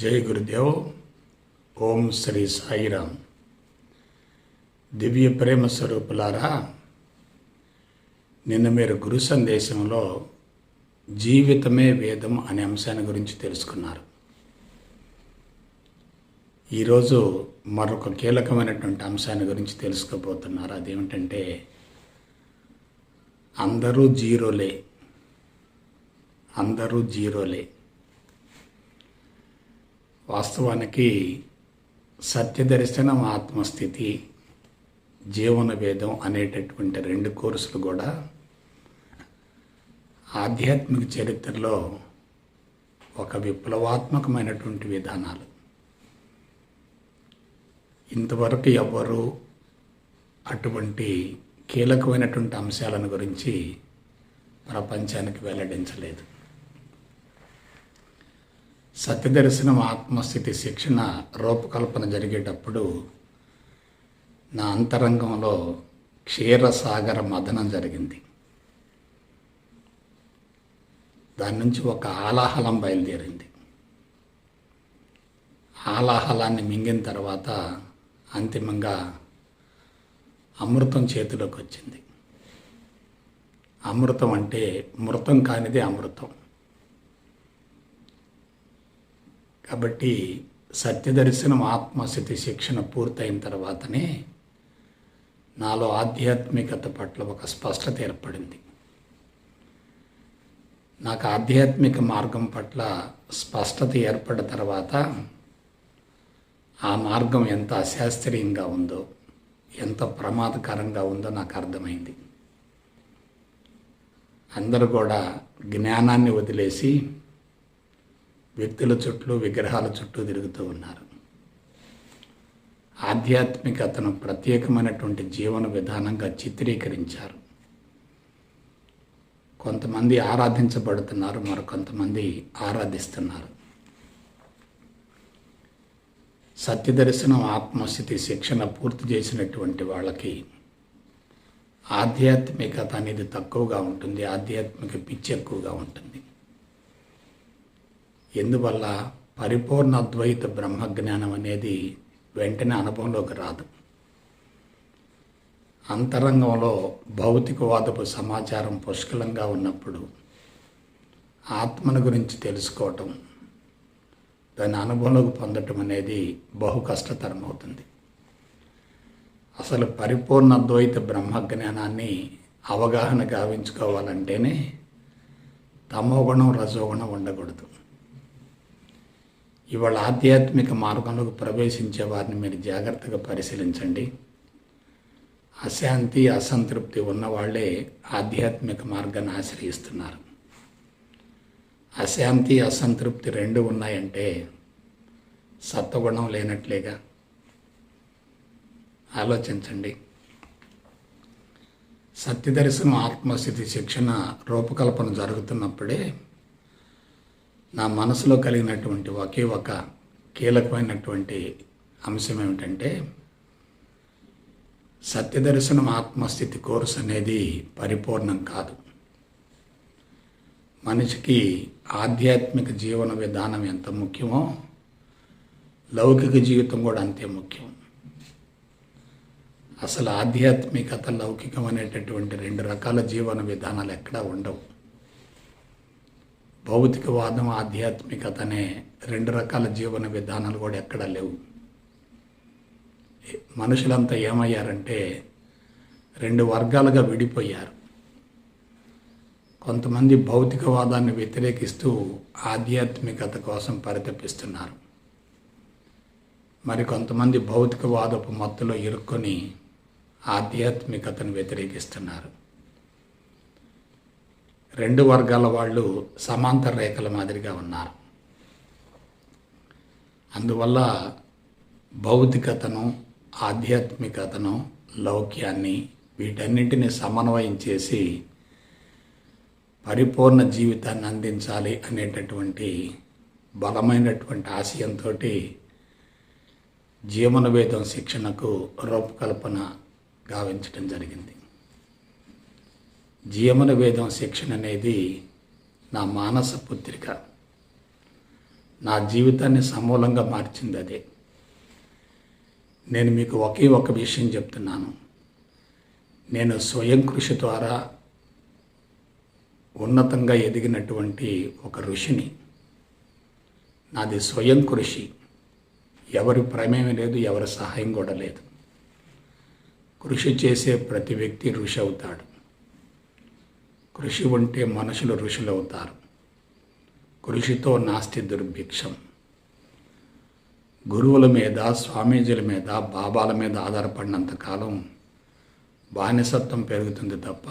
జై గురుదేవ్. ఓం శ్రీ సాయిరామ్. దివ్య ప్రేమ స్వరూపులారా, నిన్న మీరు గురు సందేశంలో జీవితమే వేదం అనే అంశాన్ని గురించి తెలుసుకున్నారు. ఈరోజు మరొక కీలకమైనటువంటి అంశాన్ని గురించి తెలుసుకోబోతున్నారు. అదేమిటంటే, అందరూ జీరోలే. అందరూ జీరోలే. వాస్తవానికి సత్యదర్శనం, ఆత్మస్థితి, జీవన వేదం అనేటటువంటి రెండు కోర్సులు కూడా ఆధ్యాత్మిక చరిత్రలో ఒక విప్లవాత్మకమైనటువంటి విధానాలు. ఇంతవరకు ఎవ్వరూ అటువంటి కీలకమైనటువంటి అంశాలను గురించి ప్రపంచానికి వెల్లడించలేదు. సత్యదర్శనం, ఆత్మస్థితి శిక్షణ రూపకల్పన జరిగేటప్పుడు నా అంతరంగంలో క్షీరసాగర మథనం జరిగింది. దాని నుంచి ఒక ఆలాహలం బయలుదేరింది. ఆలాహలాన్ని మింగిన తర్వాత అంతిమంగా అమృతం చేతిలోకి వచ్చింది. అమృతం అంటే మృతం కానిది అమృతం. కాబట్టి సత్యదర్శనం, ఆత్మస్థితి శిక్షణ పూర్తయిన తర్వాతనే నాలో ఆధ్యాత్మికత పట్ల ఒక స్పష్టత ఏర్పడింది. నాకు ఆధ్యాత్మిక మార్గం పట్ల స్పష్టత ఏర్పడిన తర్వాత ఆ మార్గం ఎంత అశాస్త్రీయంగా ఉందో, ఎంత ప్రమాదకరంగా ఉందో నాకు అర్థమైంది. అందరూ కూడా జ్ఞానాన్ని వదిలేసి వ్యక్తుల చుట్టూ, విగ్రహాల చుట్టూ తిరుగుతూ ఉన్నారు. ఆధ్యాత్మికతను ప్రత్యేకమైనటువంటి జీవన విధానంగా చిత్రీకరించారు. కొంతమంది ఆరాధించబడుతున్నారు, మరికొంతమంది ఆరాధిస్తున్నారు. సత్యదర్శనం, ఆత్మస్థితి శిక్షణ పూర్తి చేసినటువంటి వాళ్ళకి ఆధ్యాత్మికత అనేది తక్కువగా ఉంటుంది, ఆధ్యాత్మిక పిచ్చి ఎక్కువగా ఉంటుంది. ఎందువల్ల పరిపూర్ణ అద్వైత బ్రహ్మజ్ఞానం అనేది వెంటనే అనుభవంలోకి రాదు. అంతరంగంలో భౌతికవాదపు సమాచారం పుష్కలంగా ఉన్నప్పుడు ఆత్మను గురించి తెలుసుకోవటం, దాని అనుభవంలోకి పొందటం అనేది బహు కష్టతరం అవుతుంది. అసలు పరిపూర్ణ అద్వైత బ్రహ్మజ్ఞానాన్ని అవగాహన గావించుకోవాలంటేనే తమోగుణం, రజోగుణం ఉండకూడదు. ఇవాళ ఆధ్యాత్మిక మార్గంలోకి ప్రవేశించే వారిని మీరు జాగ్రత్తగా పరిశీలించండి. అశాంతి, అసంతృప్తి ఉన్నవాళ్లే ఆధ్యాత్మిక మార్గాన్ని ఆశ్రయిస్తున్నారు. అశాంతి, అసంతృప్తి రెండు ఉన్నాయంటే సత్వగుణం లేనట్లేగా. ఆలోచించండి. సత్యదర్శనం, ఆత్మస్థితి శిక్షణ రూపకల్పన జరుగుతున్నప్పుడే నా మనసులో కలిగినటువంటి ఒకే ఒక కీలకమైనటువంటి అంశం ఏమిటంటే, సత్యదర్శనం, ఆత్మస్థితి కోర్సు అనేది పరిపూర్ణం కాదు. మనిషికి ఆధ్యాత్మిక జీవన విధానం ఎంత ముఖ్యమో లౌకిక జీవితం కూడా అంతే ముఖ్యం. అసలు ఆధ్యాత్మికత, లౌకికం అనేటటువంటి రెండు రకాల జీవన విధానాలు ఎక్కడా ఉండవు. భౌతికవాదం, ఆధ్యాత్మికత అనే రెండు రకాల జీవన విధానాలు కూడా ఎక్కడా లేవు. మనుషులంతా ఏమయ్యారంటే రెండు వర్గాలుగా విడిపోయారు. కొంతమంది భౌతికవాదాన్ని వ్యతిరేకిస్తూ ఆధ్యాత్మికత కోసం పరితపిస్తున్నారు. మరి కొంతమంది భౌతికవాదపు మత్తులో ఇరుక్కొని ఆధ్యాత్మికతను వ్యతిరేకిస్తున్నారు. రెండు వర్గాల వాళ్ళు సమాంతర రేఖల మాదిరిగా ఉన్నారు. అందువల్ల భౌతికతను, ఆధ్యాత్మికతను, లౌక్యాన్ని వీటన్నింటినీ సమన్వయం చేసి పరిపూర్ణ జీవితాన్ని అందించాలి అనేటటువంటి బలమైనటువంటి ఆశయంతో జీవన వేదం శిక్షణకు రూపకల్పన గావించడం జరిగింది. జీవన వేదం శిక్షణ అనేది నా మానస పుత్రిక. నా జీవితాన్ని సమూలంగా మార్చింది అదే. నేను మీకు ఒకే ఒక విషయం చెప్తున్నాను. నేను స్వయం కృషి ద్వారా ఉన్నతంగా ఎదిగినటువంటి ఒక ఋషిని. నాది స్వయం కృషి. ఎవరి ప్రమేయం లేదు, ఎవరి సహాయం కూడా లేదు. కృషి చేసే ప్రతి వ్యక్తి ఋషి అవుతాడు. కృషి ఉంటే మనుషులు ఋషులు అవుతారు. కృషితో నాస్తి దుర్భిక్షం. గురువుల మీద, స్వామీజీల మీద, బాబాల మీద ఆధారపడినంతకాలం బానిసత్వం పెరుగుతుంది తప్ప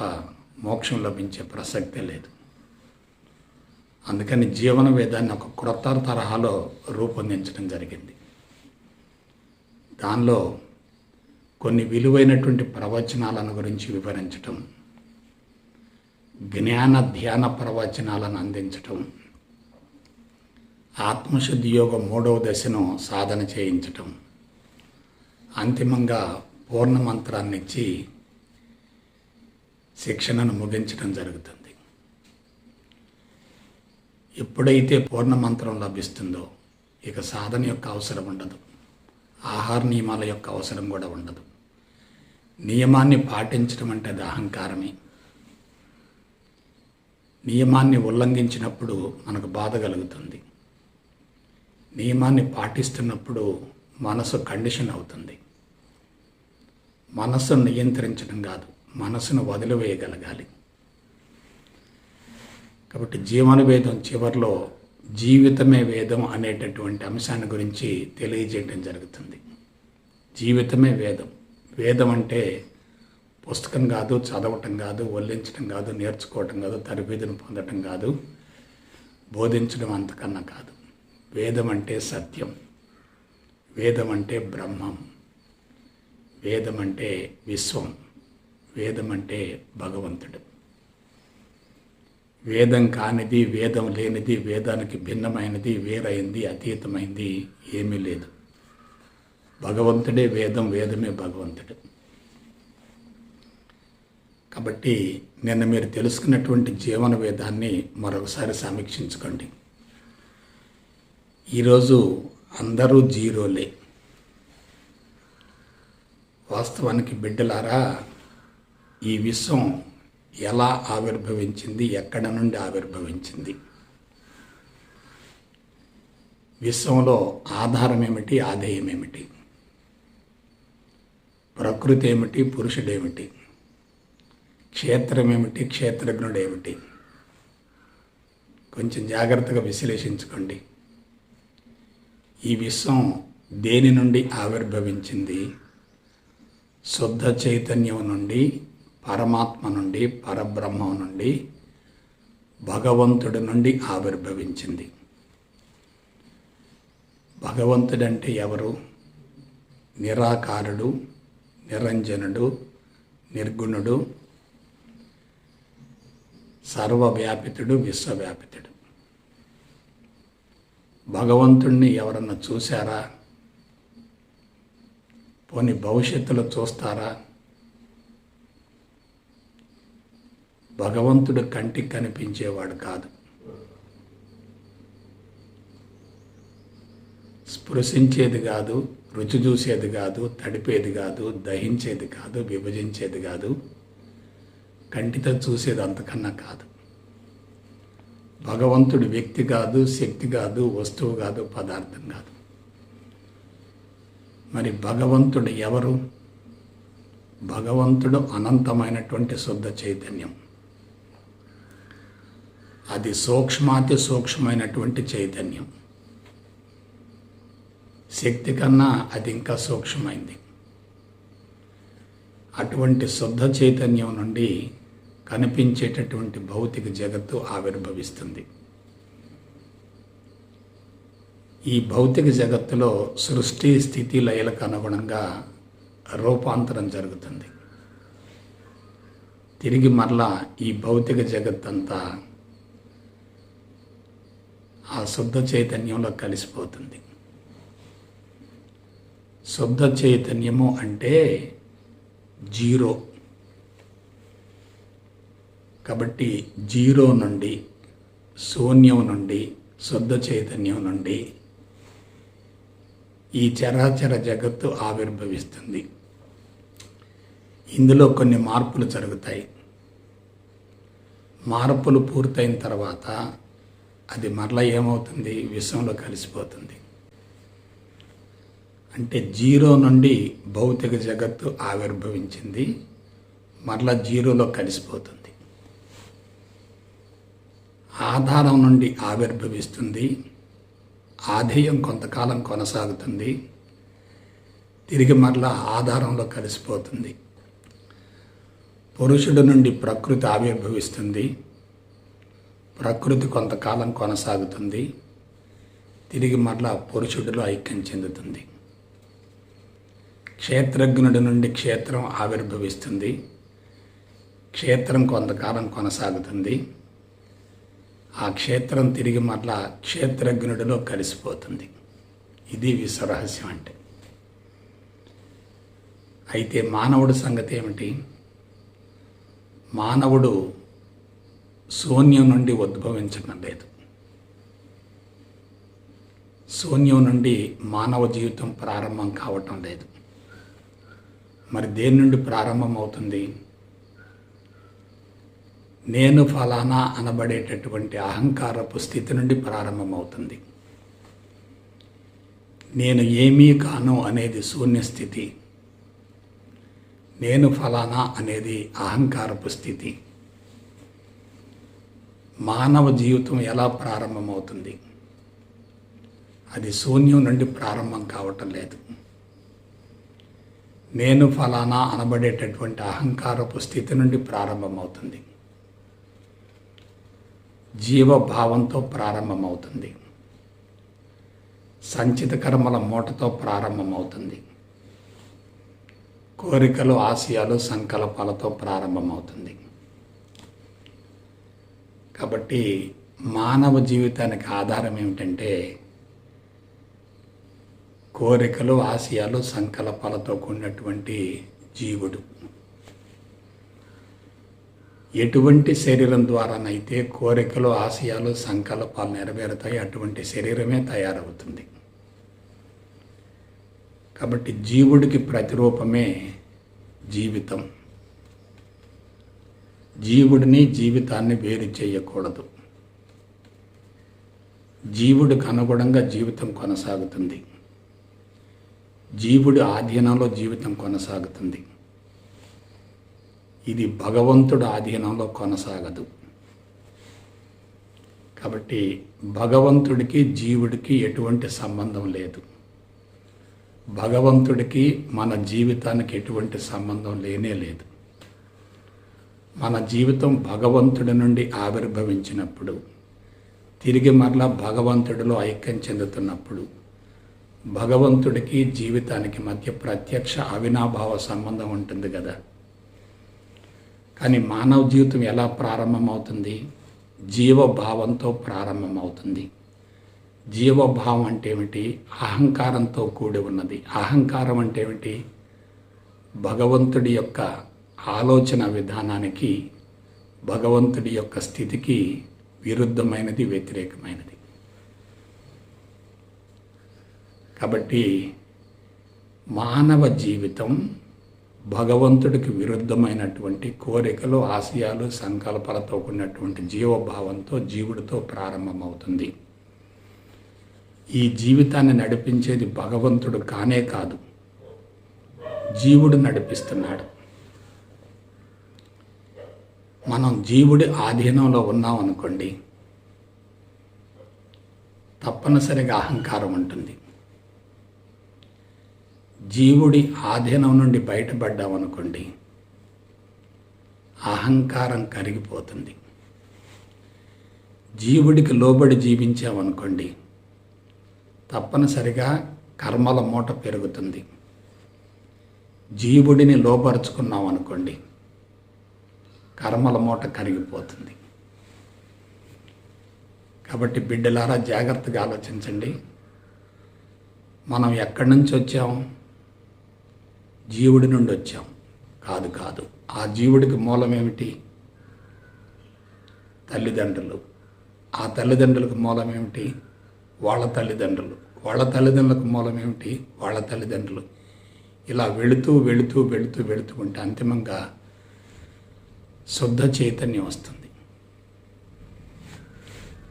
మోక్షం లభించే ప్రసక్తే లేదు. అందుకని జీవన వేదాన్ని ఒక క్రొత్త తరహాలో రూపొందించడం జరిగింది. దానిలో కొన్ని విలువైనటువంటి ప్రవచనాలను గురించి వివరించటం, జ్ఞాన ధ్యాన ప్రవచనాలను అందించటం, ఆత్మశుద్ధి యోగం 3వ దశను సాధన చేయించటం, అంతిమంగా పూర్ణమంత్రాన్ని ఇచ్చి శిక్షణను ముగించడం జరుగుతుంది. ఎప్పుడైతే పూర్ణమంత్రం లభిస్తుందో ఇక సాధన యొక్క అవసరం ఉండదు. ఆహార నియమాల యొక్క అవసరం కూడా ఉండదు. నియమాన్ని పాటించడం అంటే అది అహంకారమే. నియమాన్ని ఉల్లంఘించినప్పుడు మనకు బాధ కలుగుతుంది. నియమాన్ని పాటిస్తున్నప్పుడు మనసు కండిషన్ అవుతుంది. మనస్సును నియంత్రించడం కాదు, మనసును వదిలివేయగలగాలి. కాబట్టి జీవన వేదం చివరిలో జీవితమే వేదం అనేటటువంటి అంశాన్ని గురించి తెలియజేయడం జరుగుతుంది. జీవితమే వేదం. వేదం అంటే పుస్తకం కాదు, చదవటం కాదు, వల్లించడం కాదు, నేర్చుకోవటం కాదు, తరబేదును పొందటం కాదు, బోధించడం అంతకన్నా కాదు. వేదం అంటే సత్యం. వేదం అంటే బ్రహ్మం. వేదం అంటే విశ్వం. వేదం అంటే భగవంతుడు. వేదం కానిది, వేదం లేనిది, వేదానికి భిన్నమైనది, వేరైంది, అతీతమైంది ఏమీ లేదు. భగవంతుడే వేదం, వేదమే భగవంతుడు. కాబట్టి నిన్న మీరు తెలుసుకున్నటువంటి జీవన వేదాన్ని మరొకసారి సమీక్షించుకోండి. ఈరోజు అందరూ జీరోలే. వాస్తవానికి బిడ్డలారా, ఈ విశ్వం ఎలా ఆవిర్భవించింది, ఎక్కడ నుండి ఆవిర్భవించింది? విశ్వంలో ఆధారం ఏమిటి, ఆధేయం ఏమిటి? ప్రకృతి ఏమిటి, పురుషుడేమిటి? క్షేత్రం ఏమిటి, క్షేత్రజ్ఞుడు ఏమిటి? కొంచెం జాగ్రత్తగా విశ్లేషించుకోండి. ఈ విశ్వం దేని నుండి ఆవిర్భవించింది? శుద్ధ చైతన్యం నుండి, పరమాత్మ నుండి, పరబ్రహ్మం నుండి, భగవంతుడి నుండి ఆవిర్భవించింది. భగవంతుడంటే ఎవరు? నిరాకారుడు, నిరంజనుడు, నిర్గుణుడు, సర్వవ్యాపితుడు, విశ్వవ్యాపితుడు. భగవంతుణ్ణి ఎవరన్నా చూశారా? పోనీ భవిష్యత్తులో చూస్తారా? భగవంతుడు కంటికి కనిపించేవాడు కాదు. స్పృశించేది కాదు, రుచి చూసేది కాదు, తడిపేది కాదు, దహించేది కాదు, విభజించేది కాదు, కంటితో చూసేది అంతకన్నా కాదు. భగవంతుడు వ్యక్తి కాదు, శక్తి కాదు, వస్తువు కాదు, పదార్థం కాదు. మరి భగవంతుడు ఎవరు? భగవంతుడు అనంతమైనటువంటి శుద్ధ చైతన్యం. అది సూక్ష్మాతి సూక్ష్మమైనటువంటి చైతన్యం. శక్తి కన్నా అది ఇంకా సూక్ష్మమైంది. అటువంటి శుద్ధ చైతన్యం నుండి కనిపించేటటువంటి భౌతిక జగత్తు ఆవిర్భవిస్తుంది. ఈ భౌతిక జగత్తులో సృష్టి స్థితి లయలకు అనుగుణంగా రూపాంతరం జరుగుతుంది. తిరిగి మరలా ఈ భౌతిక జగత్తంతా ఆ శుద్ధ చైతన్యంలో కలిసిపోతుంది. శుద్ధ చైతన్యము అంటే జీరో. కాబట్టి జీరో నుండి, శూన్యం నుండి, శుద్ధ చైతన్యం నుండి ఈ చరాచర జగత్తు ఆవిర్భవిస్తుంది. ఇందులో కొన్ని మార్పులు జరుగుతాయి. మార్పులు పూర్తయిన తర్వాత అది మరలా ఏమవుతుంది? విశ్వంలో కలిసిపోతుంది. అంటే జీరో నుండి భౌతిక జగత్తు ఆవిర్భవించింది, మరలా జీరోలో కలిసిపోతుంది. ఆధారం నుండి ఆవిర్భవిస్తుంది, ఆధేయం కొంతకాలం కొనసాగుతుంది, తిరిగి మరలా ఆధారంలో కలిసిపోతుంది. పురుషుడు నుండి ప్రకృతి ఆవిర్భవిస్తుంది, ప్రకృతి కొంతకాలం కొనసాగుతుంది, తిరిగి మరలా పురుషుడిలో ఐక్యం చెందుతుంది. క్షేత్రజ్ఞుడి నుండి క్షేత్రం ఆవిర్భవిస్తుంది, క్షేత్రం కొంతకాలం కొనసాగుతుంది, ఆ క్షేత్రం తిరిగి మరలా క్షేత్రజ్ఞుడిలో కలిసిపోతుంది. ఇది విశ్వరహస్యం అంటే. అయితే మానవుడి సంగతి ఏమిటి? మానవుడు శూన్యం నుండి ఉద్భవించడం లేదు. శూన్యం నుండి మానవ జీవితం ప్రారంభం కావటం లేదు. మరి దేని నుండి ప్రారంభం అవుతుంది? నేను ఫలానా అనబడేటటువంటి అహంకారపు స్థితి నుండి ప్రారంభమవుతుంది. నేను ఏమీ కాను అనేది శూన్యస్థితి, నేను ఫలానా అనేది అహంకారపు స్థితి. మానవ జీవితం ఎలా ప్రారంభమవుతుంది? అది శూన్యం నుండి ప్రారంభం కావటం లేదు. నేను ఫలానా అనబడేటటువంటి అహంకారపు స్థితి నుండి ప్రారంభమవుతుంది. జీవభావంతో ప్రారంభమవుతుంది. సంచిత కర్మల మూటతో ప్రారంభమవుతుంది. కోరికలు, ఆశయాలు, సంకల్పాలతో ప్రారంభమవుతుంది. కాబట్టి మానవ జీవితానికి ఆధారం ఏమిటంటే కోరికలు, ఆశయాలు, సంకల్పాలతో కూడినటువంటి జీవుడు. ఎటువంటి శరీరం ద్వారానైతే కోరికలు, ఆశయాలు, సంకల్పాలు నెరవేరుతాయి, అటువంటి శరీరమే తయారవుతుంది. కాబట్టి జీవుడికి ప్రతిరూపమే జీవితం. జీవుడిని, జీవితాన్ని వేరు చేయకూడదు. జీవుడికి అనుగుణంగా జీవితం కొనసాగుతుంది. జీవుడి ఆధీనంలో జీవితం కొనసాగుతుంది. ఇది భగవంతుడి ఆధీనంలో కొనసాగదు. కాబట్టి భగవంతుడికి, జీవుడికి ఎటువంటి సంబంధం లేదు. భగవంతుడికి మన జీవితానికి ఎటువంటి సంబంధం లేనే లేదు. మన జీవితం భగవంతుడి నుండి ఆవిర్భవించినప్పుడు, తిరిగి మరలా భగవంతుడిలో ఐక్యం చెందుతున్నప్పుడు భగవంతుడికి, జీవితానికి మధ్య ప్రత్యక్ష అవినాభావ సంబంధం ఉంటుంది కదా. కానీ మానవ జీవితం ఎలా ప్రారంభమవుతుంది? జీవభావంతో ప్రారంభమవుతుంది. జీవభావం అంటే ఏమిటి? అహంకారంతో కూడి ఉన్నది. అహంకారం అంటే ఏమిటి? భగవంతుడి యొక్క ఆలోచన విధానానికి, భగవంతుడి యొక్క స్థితికి విరుద్ధమైనది, వ్యతిరేకమైనది. కాబట్టి మానవ జీవితం భగవంతుడికి విరుద్ధమైనటువంటి కోరికలు, ఆశయాలు, సంకల్పాలతో కూడినటువంటి జీవభావంతో, జీవుడితో ప్రారంభమవుతుంది. ఈ జీవితాన్ని నడిపించేది భగవంతుడు కానే కాదు, జీవుడు నడిపిస్తున్నాడు. మనం జీవుడి ఆధీనంలో ఉన్నాం అనుకోండి, తప్పనిసరిగా అహంకారం ఉంటుంది. జీవుడి ఆధీనం నుండి బయటపడ్డామనుకోండి, అహంకారం కరిగిపోతుంది. జీవుడికి లోబడి జీవించామనుకోండి, తప్పనిసరిగా కర్మల మూట పెరుగుతుంది. జీవుడిని లోపరుచుకున్నాం అనుకోండి, కర్మల మూట కరిగిపోతుంది. కాబట్టి బిడ్డలారా జాగ్రత్తగా ఆలోచించండి. మనం ఎక్కడి నుంచి వచ్చాం? జీవుడి నుండి వచ్చాం. కాదు. ఆ జీవుడికి మూలం ఏమిటి? తల్లిదండ్రులు. ఆ తల్లిదండ్రులకు మూలం ఏమిటి? వాళ్ళ తల్లిదండ్రులు. వాళ్ళ తల్లిదండ్రులకు మూలం ఏమిటి? వాళ్ళ తల్లిదండ్రులు. ఇలా వెళుతూ వెళుతూ వెళుతూ వెళుతూ ఉంటే అంతిమంగా శుద్ధ చైతన్యం వస్తుంది.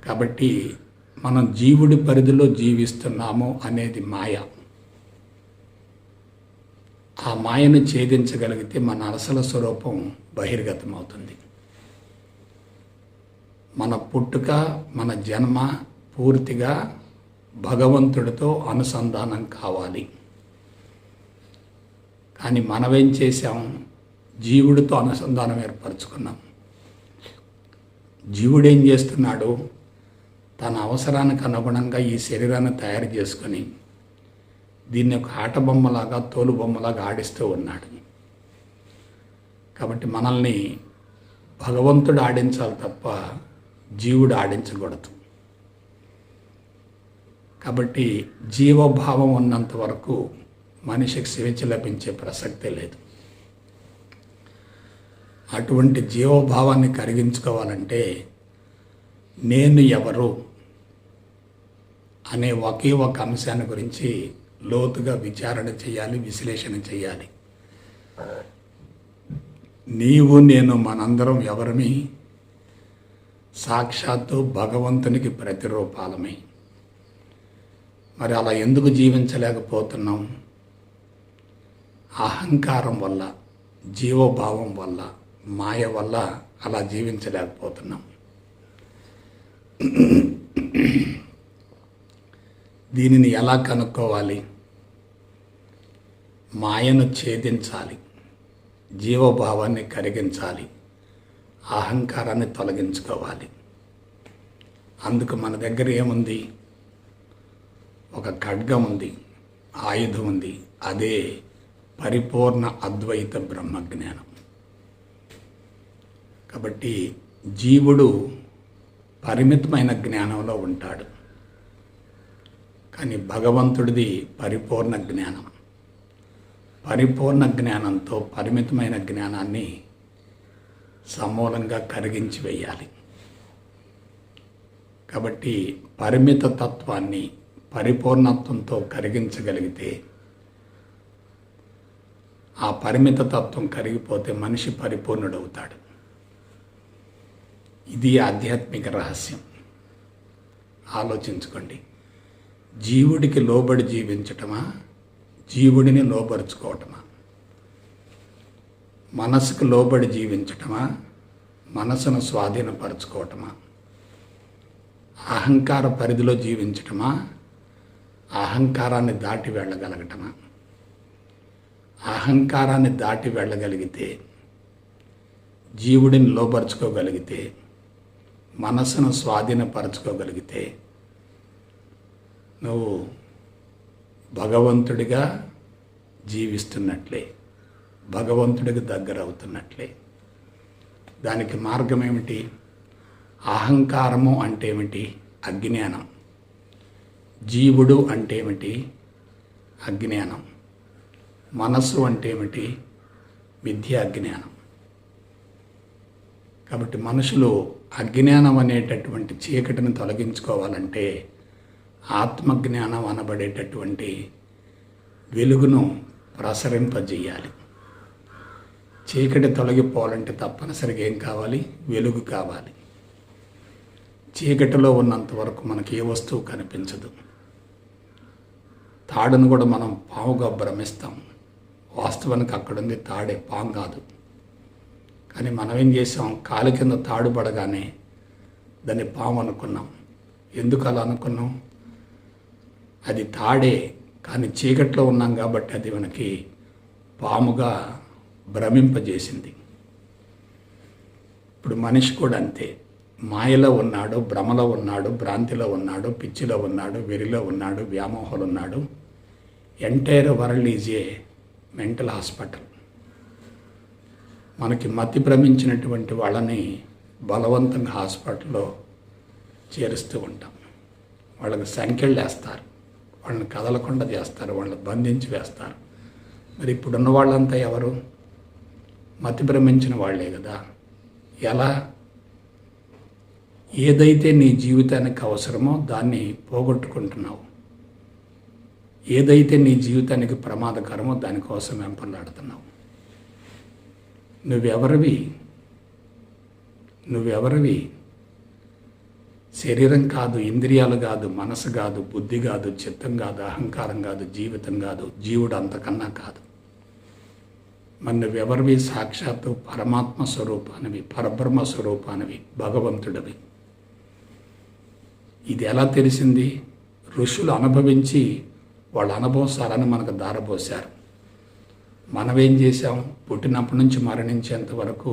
కాబట్టి మనం జీవుడి పరిధిలో జీవిస్తున్నాము అనేది మాయ. ఆ మాయను ఛేదించగలిగితే మన అసలు స్వరూపం బహిర్గతం అవుతుంది. మన పుట్టుక, మన జన్మ పూర్తిగా భగవంతుడితో అనుసంధానం కావాలి. కానీ మనమేం చేశాం? జీవుడితో అనుసంధానం ఏర్పరచుకున్నాం. జీవుడేం చేస్తున్నాడు? తన అవసరానికి అనుగుణంగా ఈ శరీరాన్ని తయారు చేసుకొని దీన్ని ఒక ఆట బొమ్మలాగా, తోలు బొమ్మలాగా ఆడిస్తూ ఉన్నాడు. కాబట్టి మనల్ని భగవంతుడు ఆడించాలి తప్ప జీవుడు ఆడించకూడదు. కాబట్టి జీవభావం ఉన్నంత వరకు మనిషికి స్వేచ్ఛ లభించే ప్రసక్తే లేదు. అటువంటి జీవభావాన్ని కరిగించుకోవాలంటే నేను ఎవరు అనే ఒకే ఒక అంశాన్ని గురించి లోతుగా విచారణ చేయాలి, విశ్లేషణ చేయాలి. నీవు నేను మనందరం ఎవరమి? సాక్షాత్తు భగవంతునికి ప్రతిరూపాలమే. మరి అలా ఎందుకు జీవించలేకపోతున్నాం? అహంకారం వల్ల, జీవభావం వల్ల, మాయ వల్ల అలా జీవించలేకపోతున్నాం. దీనిని ఎలా కనుక్కోవాలి? మాయను ఛేదించాలి, జీవభావాన్ని కరిగించాలి, అహంకారాన్ని తొలగించుకోవాలి. అందుకు మన దగ్గర ఏముంది? ఒక ఖడ్గం ఉంది, ఆయుధం ఉంది. అదే పరిపూర్ణ అద్వైత బ్రహ్మజ్ఞానం. కాబట్టి జీవుడు పరిమితమైన జ్ఞానంలో ఉంటాడు, కానీ భగవంతుడిది పరిపూర్ణ జ్ఞానం. పరిపూర్ణ జ్ఞానంతో పరిమితమైన జ్ఞానాన్ని సమూలంగా కరిగించి వేయాలి. కాబట్టి పరిమిత తత్వాన్ని పరిపూర్ణత్వంతో కరిగించగలిగితే, ఆ పరిమిత తత్వం కరిగిపోతే మనిషి పరిపూర్ణుడవుతాడు. ఇది ఆధ్యాత్మిక రహస్యం. ఆలోచించుకోండి. జీవుడికి లోబడి జీవించటమా, జీవుడిని లోబరుచుకోవటమా? మనసుకు లోబడి జీవించటమా, మనసును స్వాధీనపరచుకోవటమా? అహంకార పరిధిలో జీవించటమా, అహంకారాన్ని దాటి వెళ్ళగలగటమా? అహంకారాన్ని దాటి వెళ్ళగలిగితే, జీవుడిని లోబరుచుకోగలిగితే, మనసును స్వాధీనపరచుకోగలిగితే నువ్వు భగవంతుడిగా జీవిస్తున్నట్లే, భగవంతుడికి దగ్గర అవుతున్నట్లే. దానికి మార్గం ఏమిటి? అహంకారము అంటే ఏమిటి? అజ్ఞానం. జీవుడు అంటే ఏమిటి? అజ్ఞానం. మనస్సు అంటే ఏమిటి? విద్యా జ్ఞానం. కాబట్టి మనుషులు అజ్ఞానం అనేటటువంటి చీకటిని తొలగించుకోవాలంటే ఆత్మజ్ఞానం అనబడేటటువంటి వెలుగును ప్రసరింపజేయాలి. చీకటి తొలగిపోవాలంటే తప్పనిసరిగా ఏం కావాలి? వెలుగు కావాలి. చీకటిలో ఉన్నంత వరకు మనకి ఏ వస్తువు కనిపించదు. తాడును కూడా మనం పాముగా భ్రమిస్తాం. వాస్తవానికి అక్కడుంది తాడే, పాము కాదు. కానీ మనం ఏం చేసాం? కాలు కింద తాడు పడగానే దాన్ని పాము అనుకున్నాం. ఎందుకు అలా అనుకున్నాం? అది తాడే, కానీ చీకట్లో ఉన్నాం కాబట్టి అది మనకి పాముగా భ్రమింపజేసింది. ఇప్పుడు మనిషి కూడా అంతే. మాయలో ఉన్నాడు, భ్రమలో ఉన్నాడు, భ్రాంతిలో ఉన్నాడు, పిచ్చిలో ఉన్నాడు, వెరిలో ఉన్నాడు, వ్యామోహంలో ఉన్నాడు. Entire world is a mental hospital. మనకి మతి భ్రమించినటువంటి వాళ్ళని బలవంతంగా హాస్పిటల్లో చేరుస్తూ ఉంటాం. వాళ్ళకి సంఖ్యలు వేస్తారు, వాళ్ళని కదలకుండా చేస్తారు, వాళ్ళని బంధించి వేస్తారు. మరి ఇప్పుడున్న వాళ్ళంతా ఎవరు? మతి భ్రమించిన వాళ్ళే కదా. ఎలా? ఏదైతే నీ జీవితానికి అవసరమో దాన్ని పోగొట్టుకుంటున్నావు. ఏదైతే నీ జీవితానికి ప్రమాదకరమో దానికోసం వెంపర్లాడుతున్నావు. నువ్వెవరివి? శరీరం కాదు, ఇంద్రియాలు కాదు, మనసు కాదు, బుద్ధి కాదు, చిత్తం కాదు, అహంకారం కాదు, జీవితం కాదు, జీవుడు అంతకన్నా కాదు. మరి నువ్వెవరివి? సాక్షాత్తు పరమాత్మ స్వరూపానివి, పరబ్రహ్మ స్వరూపానివి, భగవంతుడివి. ఇది ఎలా తెలిసింది? ఋషులు అనుభవించి వాళ్ళ అనుభవసారాన్ని మనకు దారపోశారు. మనమేం చేశాం? పుట్టినప్పటి నుంచి మరణించేంత వరకు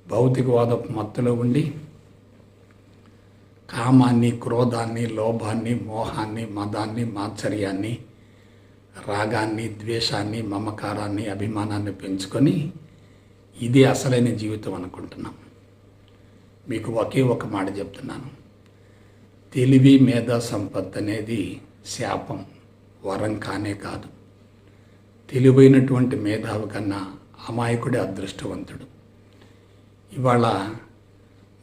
భౌతికవాదపు మత్తులో ఉండి కామాన్ని, క్రోధాన్ని, లోభాన్ని, మోహాన్ని, మదాన్ని, మాత్సర్యాన్ని, రాగాన్ని, ద్వేషాన్ని, మమకారాన్ని, అభిమానాన్ని పెంచుకొని ఇదే అసలైన జీవితం అనుకుంటున్నాం. మీకు ఒకే ఒక మాట చెప్తున్నాను. తెలివి, మేధా సంపత్తి అనేది శాపం, వరం కానే కాదు. తెలివైనటువంటి మేధావి కన్నా అమాయకుడే అదృష్టవంతుడు. ఇవాళ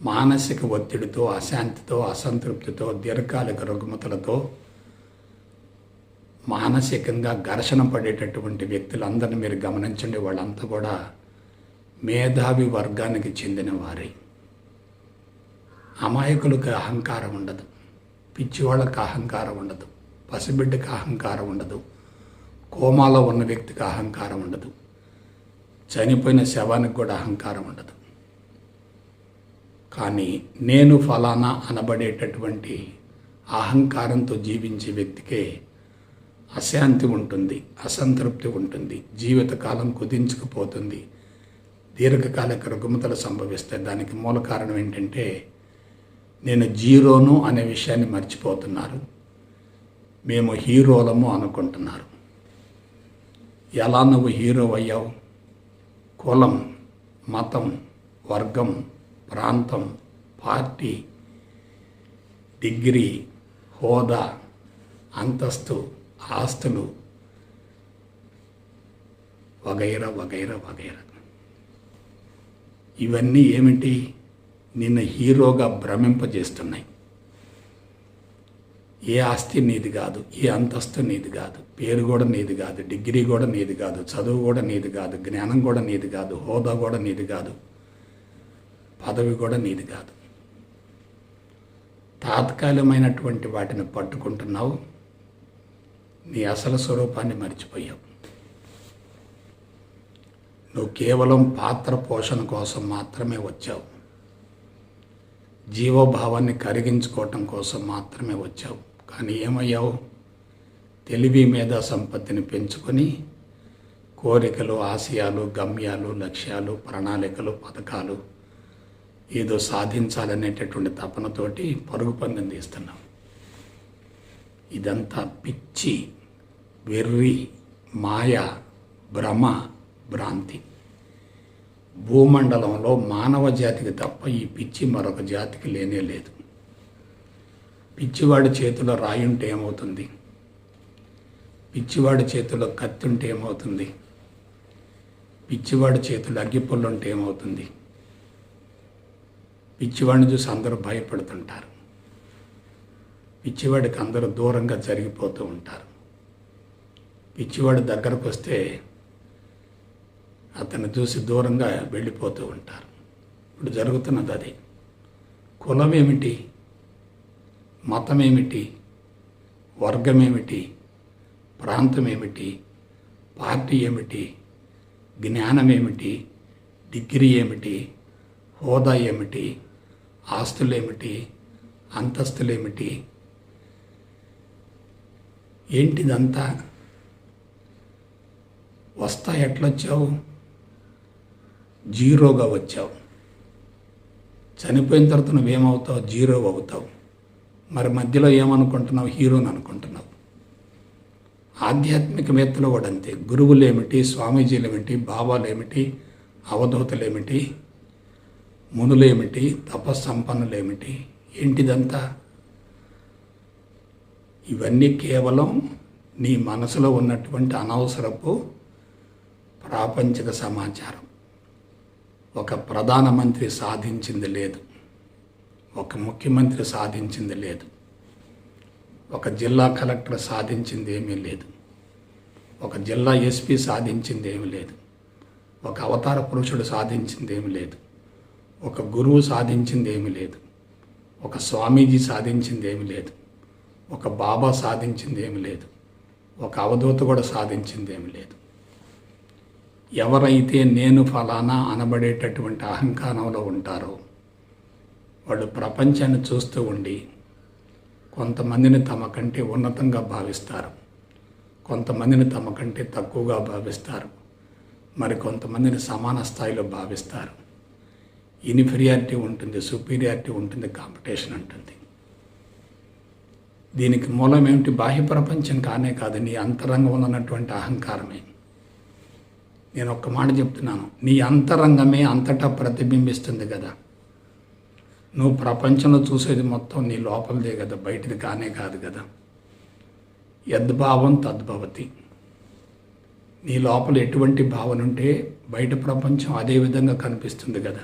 మానసిక ఒత్తిడితో, అశాంతితో, అసంతృప్తితో, దీర్ఘకాలిక రుగ్మతలతో మానసికంగా ఘర్షణ పడేటటువంటి వ్యక్తులందరినీ మీరు గమనించండి. వాళ్ళంతా కూడా మేధావి వర్గానికి చెందిన వారే. అమాయకులకు అహంకారం ఉండదు, పిచ్చివాళ్ళకి అహంకారం ఉండదు, పసిబిడ్డకి అహంకారం ఉండదు, కోమాలో ఉన్న వ్యక్తికి అహంకారం ఉండదు, చనిపోయిన శవానికి కూడా అహంకారం ఉండదు. కానీ నేను ఫలానా అనబడేటటువంటి అహంకారంతో జీవించే వ్యక్తికే అశాంతి ఉంటుంది, అసంతృప్తి ఉంటుంది, జీవితకాలం కుదించుకుపోతుంది, దీర్ఘకాలిక రుగ్మతలు సంభవిస్తాయి. దానికి మూల కారణం ఏంటంటే నేను జీరోను అనే విషయాన్ని మర్చిపోతున్నారు. మేము హీరోలము అనుకుంటున్నారు. ఎలా నువ్వు హీరో అయ్యావు? కులం, మతం, వర్గం, ప్రాంతం, పార్టీ, డిగ్రీ, హోదా, అంతస్తు, ఆస్తులు వగైరా వగైరా వగైరా. ఇవన్నీ ఏమిటి? నిన్ను హీరోగా భ్రమింపజేస్తున్నాయి. ఏ ఆస్తి నీది కాదు, ఏ అంతస్తు నీది కాదు, పేరు కూడా నీది కాదు, డిగ్రీ కూడా నీది కాదు, చదువు కూడా నీది కాదు, జ్ఞానం కూడా నీది కాదు, హోదా కూడా నీది కాదు, పదవి కూడా నీది కాదు. తాత్కాలికమైనటువంటి వాటిని పట్టుకుంటున్నావు. నీ అసలు స్వరూపాన్ని మర్చిపోయావు. నువ్వు కేవలం పాత్ర పోషణ కోసం మాత్రమే వచ్చావు. జీవోభావాన్ని కరిగించుకోవటం కోసం మాత్రమే వచ్చావు. కానీ ఏమయ్యావు? తెలివి మీద సంపత్తిని పెంచుకొని కోరికలు, ఆశయాలు, గమ్యాలు, లక్ష్యాలు, ప్రణాళికలు, పథకాలు ఏదో సాధించాలనేటటువంటి తపనతోటి పరుగు పందెం తీస్తున్నావు. ఇదంతా పిచ్చి, వెర్రి, మాయ, భ్రమ, భ్రాంతి. భూమండలంలో మానవ జాతికి తప్ప ఈ పిచ్చి మరొక జాతికి లేనే లేదు. పిచ్చివాడి చేతిలో రాయి ఉంటే ఏమవుతుంది? పిచ్చివాడి చేతిలో కత్తి ఉంటే ఏమవుతుంది? పిచ్చివాడి చేతిలో అగ్గిపుల్లు ఉంటే ఏమవుతుంది? పిచ్చివాడిని చూసి అందరూ భయపడుతుంటారు. పిచ్చివాడికి అందరూ దూరంగా జరిగిపోతూ ఉంటారు. పిచ్చివాడి దగ్గరకు వస్తే అతన్ని చూసి దూరంగా వెళ్ళిపోతూ ఉంటారు. ఇప్పుడు జరుగుతున్నది అదే. కులం ఏమిటి? మతం ఏమిటి? వర్గం ఏమిటి? ప్రాంతం ఏమిటి? పార్టీ ఏమిటి? జ్ఞానం ఏమిటి? డిగ్రీ ఏమిటి? హోదా ఏమిటి? ఆస్తులేమిటి? అంతస్తులేమిటి? ఏంటిదంతా? వస్తా ఎట్లొచ్చావు? జీరోగా వచ్చావు. చనిపోయిన తర్వాత నువ్వేమవుతావు? జీరో అవుతావు. మరి మధ్యలో ఏమనుకుంటున్నావు? హీరోని అనుకుంటున్నావు. ఆధ్యాత్మికవేత్తలు కూడా అంతే. గురువులేమిటి, స్వామీజీలేమిటి, బాబాలేమిటి, అవధూతలేమిటి, మునులేమిటి, తపస్సంపన్నులేమిటి? ఏంటిదంతా? ఇవన్నీ కేవలం నీ మనసులో ఉన్నటువంటి అనవసరపు ప్రాపంచిక సమాచారం. ఒక ప్రధానమంత్రి సాధించింది లేదు, ఒక ముఖ్యమంత్రి సాధించింది లేదు, ఒక జిల్లా కలెక్టర్ సాధించింది ఏమీ లేదు, ఒక జిల్లా ఎస్పీ సాధించింది ఏమీ లేదు, ఒక అవతార పురుషుడు సాధించింది ఏమీ లేదు, ఒక గురువు సాధించింది ఏమీ లేదు, ఒక స్వామీజీ సాధించింది ఏమీ లేదు, ఒక బాబా సాధించింది ఏమీ లేదు, ఒక అవధూత కూడా సాధించింది ఏమీ లేదు. ఎవరైతే నేను ఫలానా అనబడేటటువంటి అహంకారంలో ఉంటారో వాళ్ళు ప్రపంచాన్ని చూస్తూ ఉండి కొంతమందిని తమ కంటే ఉన్నతంగా భావిస్తారు, కొంతమందిని తమ కంటే తక్కువగా భావిస్తారు, మరి కొంతమందిని సమాన స్థాయిలో భావిస్తారు. ఇన్ఫీరియారిటీ ఉంటుంది, సుపీరియారిటీ ఉంటుంది, కాంపిటీషన్ ఉంటుంది. దీనికి మూలం ఏమిటి? బాహ్య ప్రపంచం కానే కాదు, నీ అంతరంగంలో ఉన్నటువంటి అహంకారమే. నేను ఒక్క మాట చెప్తున్నాను, నీ అంతరంగమే అంతటా ప్రతిబింబిస్తుంది కదా. నువ్వు ప్రపంచంలో చూసేది మొత్తం నీ లోపలదే కదా, బయటిది కానే కాదు కదా. యద్భావం తద్భవతి. నీ లోపల ఎటువంటి భావన ఉంటే బయట ప్రపంచం అదే విధంగా కనిపిస్తుంది కదా.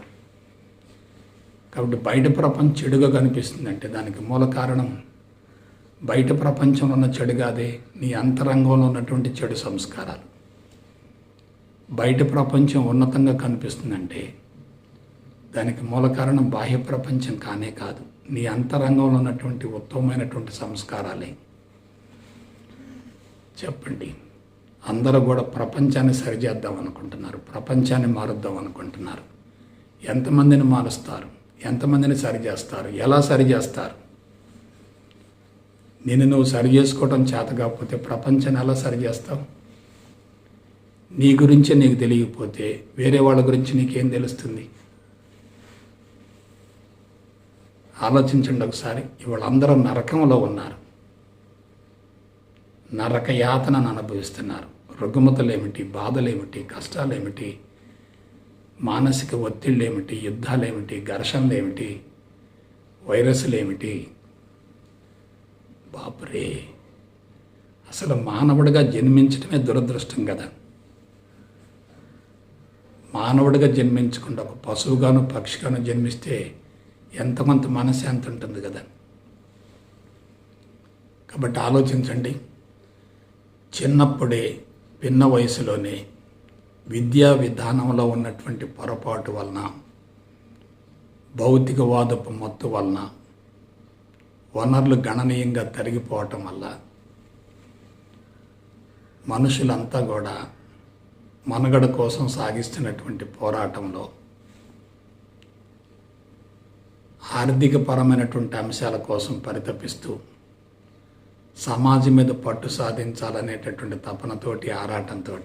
కాబట్టి బయట ప్రపంచం చెడుగా కనిపిస్తుందంటే దానికి మూల కారణం బయట ప్రపంచంలో ఉన్న చెడు కాదే, నీ అంతరంగంలో ఉన్నటువంటి చెడు సంస్కారాలు. బయట ప్రపంచం ఉన్నతంగా కనిపిస్తుందంటే దానికి మూల కారణం బాహ్య ప్రపంచం కానే కాదు, నీ అంతరంగంలో ఉన్నటువంటి ఉత్తమమైనటువంటి సంస్కారాలే. చెప్పండి, అందరూ కూడా ప్రపంచాన్ని సరిచేద్దాం అనుకుంటున్నారు, ప్రపంచాన్ని మారుద్దాం అనుకుంటున్నారు. ఎంతమందిని మారుస్తారు? ఎంతమందిని సరిచేస్తారు? ఎలా సరిచేస్తారు? నిన్ను నువ్వు సరి చేసుకోవడం చేత కాకపోతే ప్రపంచాన్ని ఎలా సరిచేస్తావు? నీ గురించే నీకు తెలియకపోతే వేరే వాళ్ళ గురించి నీకేం తెలుస్తుంది? ఆలోచించండి ఒకసారి. ఇవాళ అందరూ నరకంలో ఉన్నారు, నరక యాతనను అనుభవిస్తున్నారు. రుగ్మతలేమిటి, బాధలేమిటి, కష్టాలేమిటి, మానసిక ఒత్తిళ్ళేమిటి, యుద్ధాలేమిటి, ఘర్షణలేమిటి, వైరస్లేమిటి. బాపురే, అసలు మానవుడిగా జన్మించడమే దురదృష్టం కదా. మానవుడిగా జన్మించకుండా ఒక పశువుగాను పక్షిగాను జన్మిస్తే ఎంతమంత మనశ్శాంతి ఉంటుంది కదా. కాబట్టి ఆలోచించండి, చిన్నప్పుడే పిన్న వయసులోనే విద్యా విధానంలో ఉన్నటువంటి పొరపాటు వలన, భౌతికవాదపు మత్తు వలన, వనరులు గణనీయంగా తరిగిపోవటం వల్ల మనుషులంతా కూడా మనుగడ కోసం సాగిస్తున్నటువంటి పోరాటంలో ఆర్థికపరమైనటువంటి అంశాల కోసం పరితపిస్తూ సమాజం మీద పట్టు సాధించాలనేటటువంటి తపనతోటి, ఆరాటంతో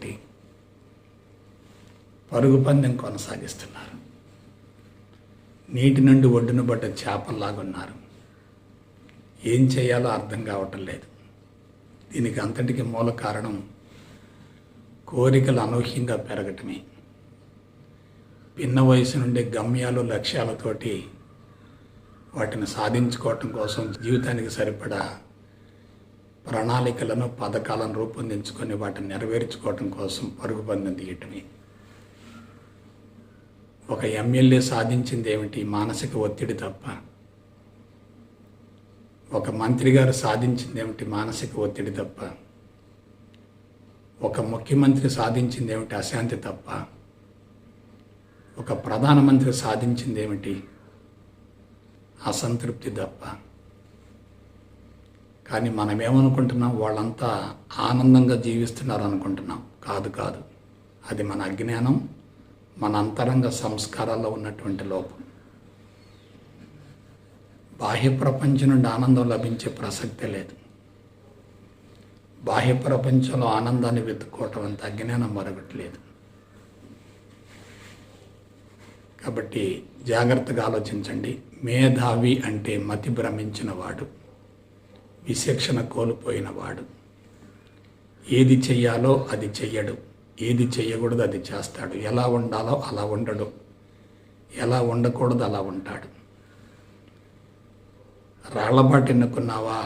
పరుగు పందెం కొనసాగిస్తున్నారు. నీటి నుండి ఒడ్డున పడ్డ చేపల్లాగున్నారు. ఏం చేయాలో అర్థం కావటం లేదు. దీనికి అంతటికి మూల కారణం కోరికలు అనూహ్యంగా పెరగటమే. పిన్న వయసు నుండి గమ్యాలు, లక్ష్యాలతోటి వాటిని సాధించుకోవటం కోసం జీవితానికి సరిపడా ప్రణాళికలను, పథకాలను రూపొందించుకొని వాటిని నెరవేర్చుకోవటం కోసం పరుగు పందెం తీయటమే. ఒక ఎమ్మెల్యే సాధించింది ఏమిటి? మానసిక ఒత్తిడి తప్ప. ఒక మంత్రి గారు సాధించింది ఏమిటి? మానసిక ఒత్తిడి తప్ప. ఒక ముఖ్యమంత్రి సాధించింది ఏమిటి? అశాంతి తప్ప. ఒక ప్రధానమంత్రి సాధించింది ఏమిటి? అసంతృప్తి తప్ప. కానీ మనం ఏమనుకుంటున్నాం? వాళ్ళంతా ఆనందంగా జీవిస్తున్నారు అనుకుంటున్నాం. కాదు కాదు, అది మన అజ్ఞానం, మన అంతరంగ సంస్కారాల్లో ఉన్నటువంటి లోపం. బాహ్య ప్రపంచం నుండి ఆనందం లభించే ప్రసక్తే లేదు. బాహ్య ప్రపంచంలో ఆనందాన్ని వెతుక్కోవటం అంత అజ్ఞానం మరొకట్లేదు. కాబట్టి జాగ్రత్తగా ఆలోచించండి. మేధావి అంటే మతి భ్రమించినవాడు, విచక్షణ కోల్పోయినవాడు. ఏది చెయ్యాలో అది చెయ్యడు, ఏది చెయ్యకూడదు అది చేస్తాడు. ఎలా ఉండాలో అలా ఉండడు, ఎలా ఉండకూడదు అలా ఉంటాడు. రాళ్లబాటు ఎన్నుకున్నావా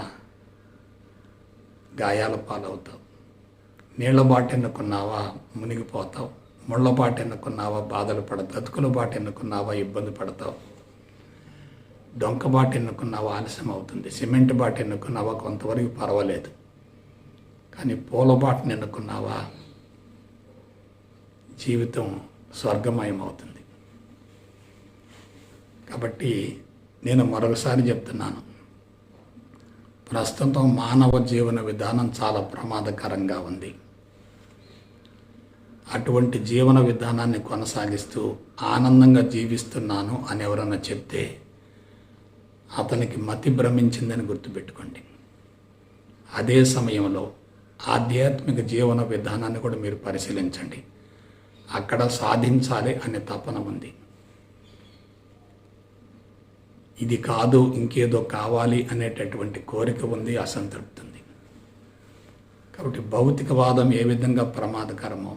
గాయాల పాలవుతావు, నీళ్ల బాటు ఎన్నుకున్నావా మునిగిపోతావు, ముళ్ళ బాటు ఎన్నుకున్నావా బాధలు పడతావు, అతుకుల బాటు ఎన్నుకున్నావా ఇబ్బంది పడతావు. డొంక బాట ఎన్నుకున్నావా ఆలస్యం అవుతుంది, సిమెంట్ బాట ఎన్నుకున్నావా కొంతవరకు పర్వాలేదు, కానీ పూల బాటను ఎన్నుకున్నావా జీవితం స్వర్గమయం అవుతుంది. కాబట్టి నేను మరొకసారి చెప్తున్నాను, ప్రస్తుతం మానవ జీవన విధానం చాలా ప్రమాదకరంగా ఉంది. అటువంటి జీవన విధానాన్ని కొనసాగిస్తూ ఆనందంగా జీవిస్తున్నాను అని ఎవరన్నా చెప్తే అతనికి మతి భ్రమించిందని గుర్తుపెట్టుకోండి. అదే సమయంలో ఆధ్యాత్మిక జీవన విధానాన్ని కూడా మీరు పరిశీలించండి. అక్కడ సాధించాలి అనే తపన ఉంది. ఇది కాదు ఇంకేదో కావాలి అనేటటువంటి కోరిక ఉంది, అసంతృప్తి ఉంది. కాబట్టి భౌతికవాదం ఏ విధంగా ప్రమాదకరమో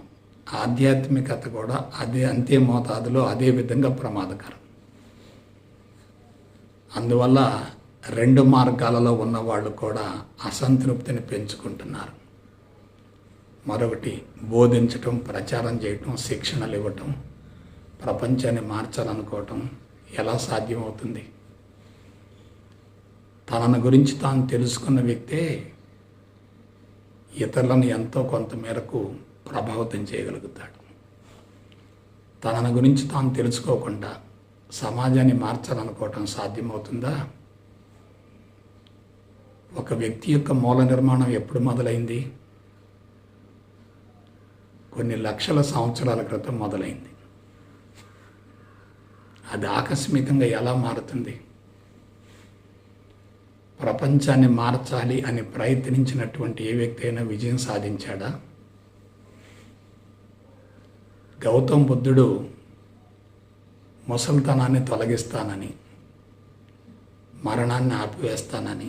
ఆధ్యాత్మికత కూడా అంతే మోతాదులో అదే విధంగా ప్రమాదకరం. అందువల్ల రెండు మార్గాలలో ఉన్నవాళ్ళు కూడా అసంతృప్తిని పెంచుకుంటున్నారు. మరొకటి బోధించటం, ప్రచారం చేయటం, శిక్షణలు ఇవ్వటం, ప్రపంచాన్ని మార్చాలనుకోవటం ఎలా సాధ్యమవుతుంది? తనను గురించి తాను తెలుసుకున్న వ్యక్తే ఇతరులను ఎంతో కొంత మేరకు ప్రభావితం చేయగలుగుతాడు. తనను గురించి తాను తెలుసుకోకుండా సమాజాన్ని మార్చాలనుకోవటం సాధ్యమవుతుందా? ఒక వ్యక్తి యొక్క మూల నిర్మాణం ఎప్పుడు మొదలైంది? కొన్ని లక్షల సంవత్సరాల క్రితం మొదలైంది. అది ఆకస్మికంగా ఎలా మారుతుంది? ప్రపంచాన్ని మార్చాలి అని ప్రయత్నించినటువంటి ఏ వ్యక్తి అయినా విజయం సాధించాడా? గౌతమ్ బుద్ధుడు ముసలితనాన్ని తొలగిస్తానని, మరణాన్ని ఆపివేస్తానని,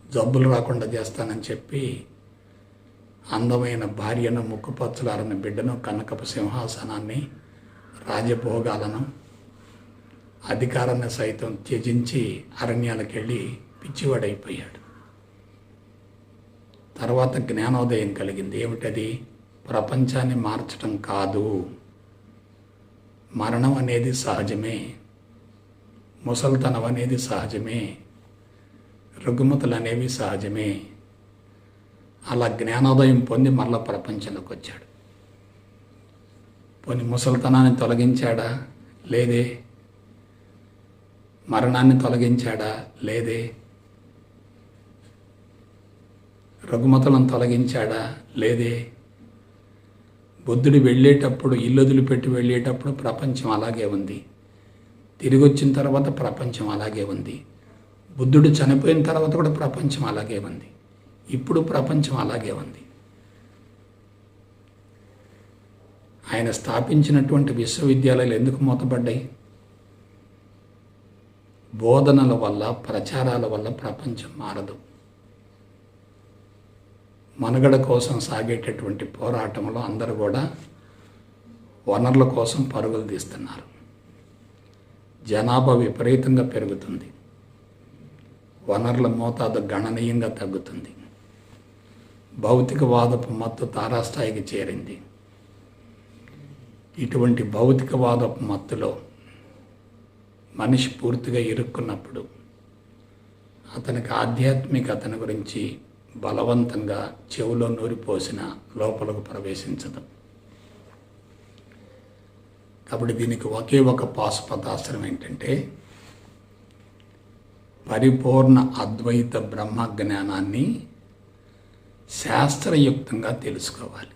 జబ్బులు రాకుండా చేస్తానని చెప్పి అందమైన భార్యను, ముక్కుపచ్చలారని బిడ్డను, కనకపు సింహాసనాన్ని, రాజభోగాలను, అధికారాన్ని సైతం త్యజించి అరణ్యాలకు వెళ్ళి పిచ్చివాడైపోయాడు. తర్వాత జ్ఞానోదయం కలిగింది. ఏమిటది? ప్రపంచాన్ని మార్చడం కాదు, మరణం అనేది సహజమే, ముసలితనం అనేది సహజమే, రుగ్మతలు అనేవి సహజమే. అలా జ్ఞానోదయం పొంది మళ్ళా ప్రపంచంలోకి వచ్చాడు. పోనీ ముసలితనాన్ని తొలగించాడా? లేదే. మరణాన్ని తొలగించాడా? లేదే. రుగ్మతలను తొలగించాడా? లేదే. బుద్ధుడు వెళ్ళేటప్పుడు, ఇల్లు వదిలిపెట్టి వెళ్ళేటప్పుడు ప్రపంచం అలాగే ఉంది. తిరిగి వచ్చిన తర్వాత ప్రపంచం అలాగే ఉంది. బుద్ధుడు చనిపోయిన తర్వాత కూడా ప్రపంచం అలాగే ఉంది. ఇప్పుడు ప్రపంచం అలాగే ఉంది. ఆయన స్థాపించినటువంటి విశ్వవిద్యాలయాలు ఎందుకు మూతపడ్డాయి? బోధనల వల్ల, ప్రచారాల వల్ల ప్రపంచం మారదు. మనుగడ కోసం సాగేటటువంటి పోరాటంలో అందరూ కూడా వనరుల కోసం పరుగులు తీస్తున్నారు. జనాభా విపరీతంగా పెరుగుతుంది, వనరుల మోతాదు గణనీయంగా తగ్గుతుంది, భౌతికవాదపు మత్తు తారాస్థాయికి చేరింది. ఇటువంటి భౌతికవాదపు మత్తులో మనిషి పూర్తిగా ఇరుక్కున్నప్పుడు అతనికి ఆధ్యాత్మికతను గురించి బలవంతంగా చెవులో నూరిపోసిన లోపలకు ప్రవేశించదు. కాబట్టి దీనికి ఒకే ఒక పాశుపతాస్త్రం ఏంటంటే పరిపూర్ణ అద్వైత బ్రహ్మ జ్ఞానాన్ని శాస్త్రయుక్తంగా తెలుసుకోవాలి.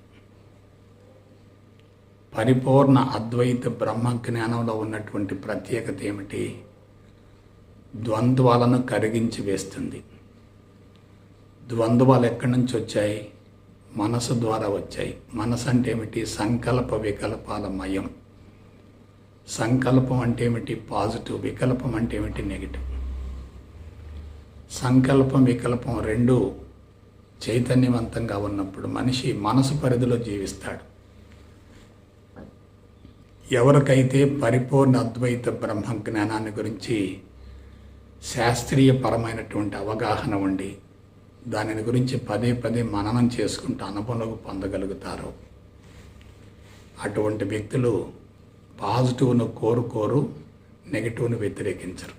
పరిపూర్ణ అద్వైత బ్రహ్మ జ్ఞానంలో ఉన్నటువంటి ప్రత్యేకత ఏమిటి? ద్వంద్వాలను కరిగించి వేస్తుంది. ద్వంద్వాలు ఎక్కడి నుంచి వచ్చాయి? మనసు ద్వారా వచ్చాయి. మనసు అంటే ఏమిటి? సంకల్ప వికల్పాల మయం. సంకల్పం అంటే ఏమిటి? పాజిటివ్. వికల్పం అంటే ఏమిటి? నెగిటివ్. సంకల్పం, వికల్పం రెండు చైతన్యవంతంగా ఉన్నప్పుడు మనిషి మనసు పరిధిలో జీవిస్తాడు. ఎవరికైతే పరిపూర్ణ అద్వైత బ్రహ్మ జ్ఞానాన్ని గురించి శాస్త్రీయపరమైనటువంటి అవగాహన ఉండి దానిని గురించి పదే పదే మననం చేసుకుంటూ అనుభవంలోకి పొందగలుగుతారో అటువంటి వ్యక్తులు పాజిటివ్ను కోరుకోరు, నెగిటివ్ను వ్యతిరేకించరు.